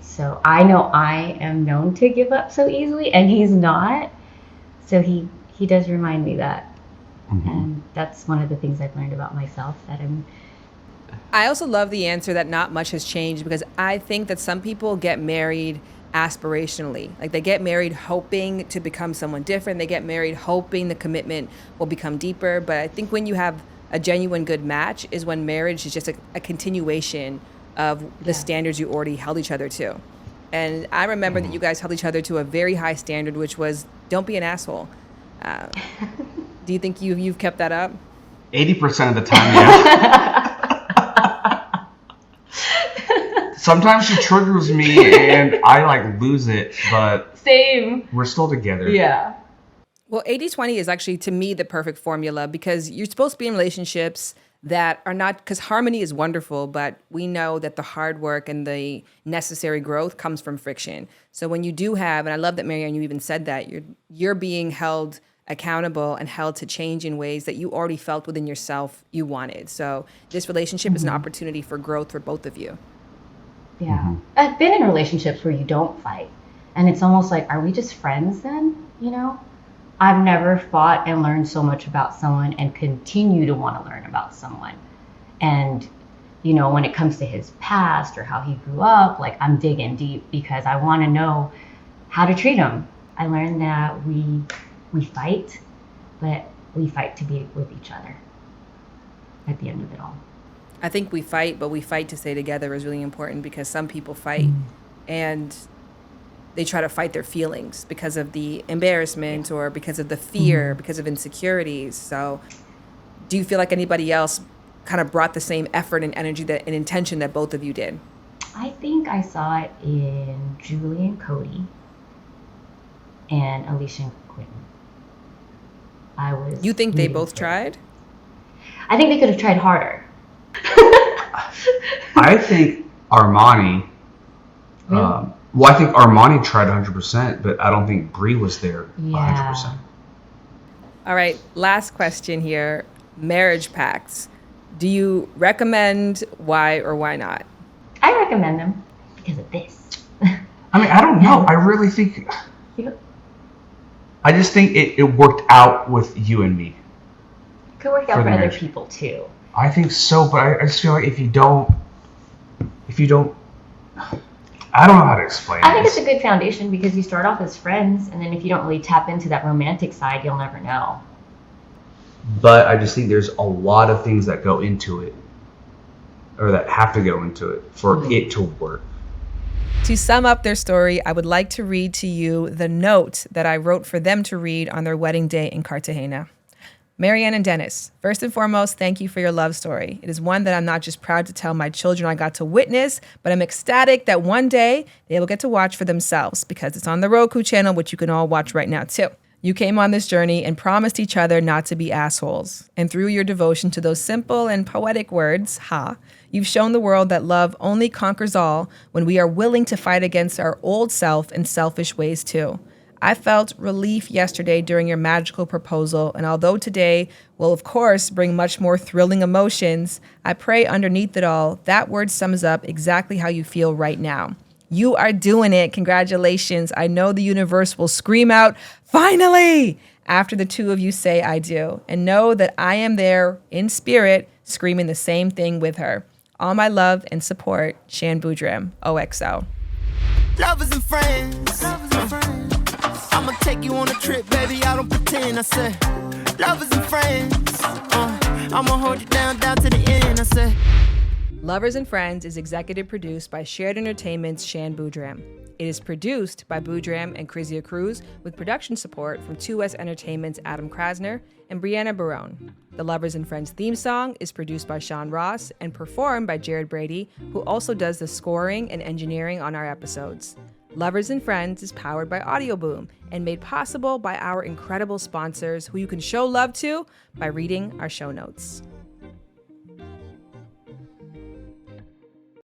So I know I am known to give up so easily, and he's not. So he does remind me that. Mm-hmm. And that's one of the things I've learned about myself, that I also love the answer that not much has changed, because I think that some people get married aspirationally. Like they get married hoping to become someone different. They get married hoping the commitment will become deeper. But I think when you have a genuine good match is when marriage is just a continuation of the standards you already held each other to. And I remember that you guys held each other to a very high standard, which was don't be an asshole. Do you think you've kept that up? 80% of the time, yeah. Sometimes she triggers me and I lose it, but same. We're still together. Yeah. Well, 80-20 is actually, to me, the perfect formula, because you're supposed to be in relationships that are not, because harmony is wonderful, but we know that the hard work and the necessary growth comes from friction. So when you do have, and I love that, Marianne, you even said that, you're being held accountable and held to change in ways that you already felt within yourself you wanted. So this relationship is an opportunity for growth for both of you. Yeah. Mm-hmm. I've been in relationships where you don't fight. And it's almost like, are we just friends then? I've never fought and learned so much about someone and continue to want to learn about someone. And, when it comes to his past or how he grew up, I'm digging deep because I want to know how to treat him. I learned that we fight, but we fight to be with each other at the end of it all. I think we fight, but we fight to stay together is really important, because some people fight and they try to fight their feelings because of the embarrassment or because of the fear, because of insecurities. So do you feel like anybody else kind of brought the same effort and energy and intention that both of you did? I think I saw it in Julie and Cody and Alicia and Quentin. You think they both tried? I think they could have tried harder. I think Armani. Really? Well, I think Armani tried 100%, but I don't think Bree was there 100%. All right, last question here. Marriage pacts. Do you recommend? Why or why not? I recommend them because of this. I mean, I don't know. I really think. I just think it worked out with you and me. It could work out for other people too. I think so, but I just feel like if you don't, I don't know how to explain it. I think it's a good foundation because you start off as friends, and then if you don't really tap into that romantic side, you'll never know. But I just think there's a lot of things that go into it, or that have to go into it for it to work. To sum up their story, I would like to read to you the note that I wrote for them to read on their wedding day in Cartagena. Marianne and Dennis, first and foremost, thank you for your love story. It is one that I'm not just proud to tell my children I got to witness, but I'm ecstatic that one day they will get to watch for themselves because it's on the Roku Channel, which you can all watch right now too. You came on this journey and promised each other not to be assholes. And through your devotion to those simple and poetic words, you've shown the world that love only conquers all when we are willing to fight against our old self and selfish ways too. I felt relief yesterday during your magical proposal, and although today will, of course, bring much more thrilling emotions, I pray underneath it all, that word sums up exactly how you feel right now. You are doing it. Congratulations. I know the universe will scream out, finally, after the two of you say I do. And know that I am there in spirit, screaming the same thing with her. All my love and support, Shan Boudram, OXO. Lovers and friends. I'ma take you on a trip, baby, I don't pretend. I said, lovers and friends. I'ma hold you down to the end. I said, Lovers and Friends is executive produced by Shared Entertainment's Shan Boudram. It is produced by Boudram and Krizia Cruz with production support from 2S Entertainment's Adam Krasner and Brianna Barone. The Lovers and Friends theme song is produced by Sean Ross and performed by Jared Brady, who also does the scoring and engineering on our episodes. Lovers and Friends is powered by Audio Boom and made possible by our incredible sponsors who you can show love to by reading our show notes.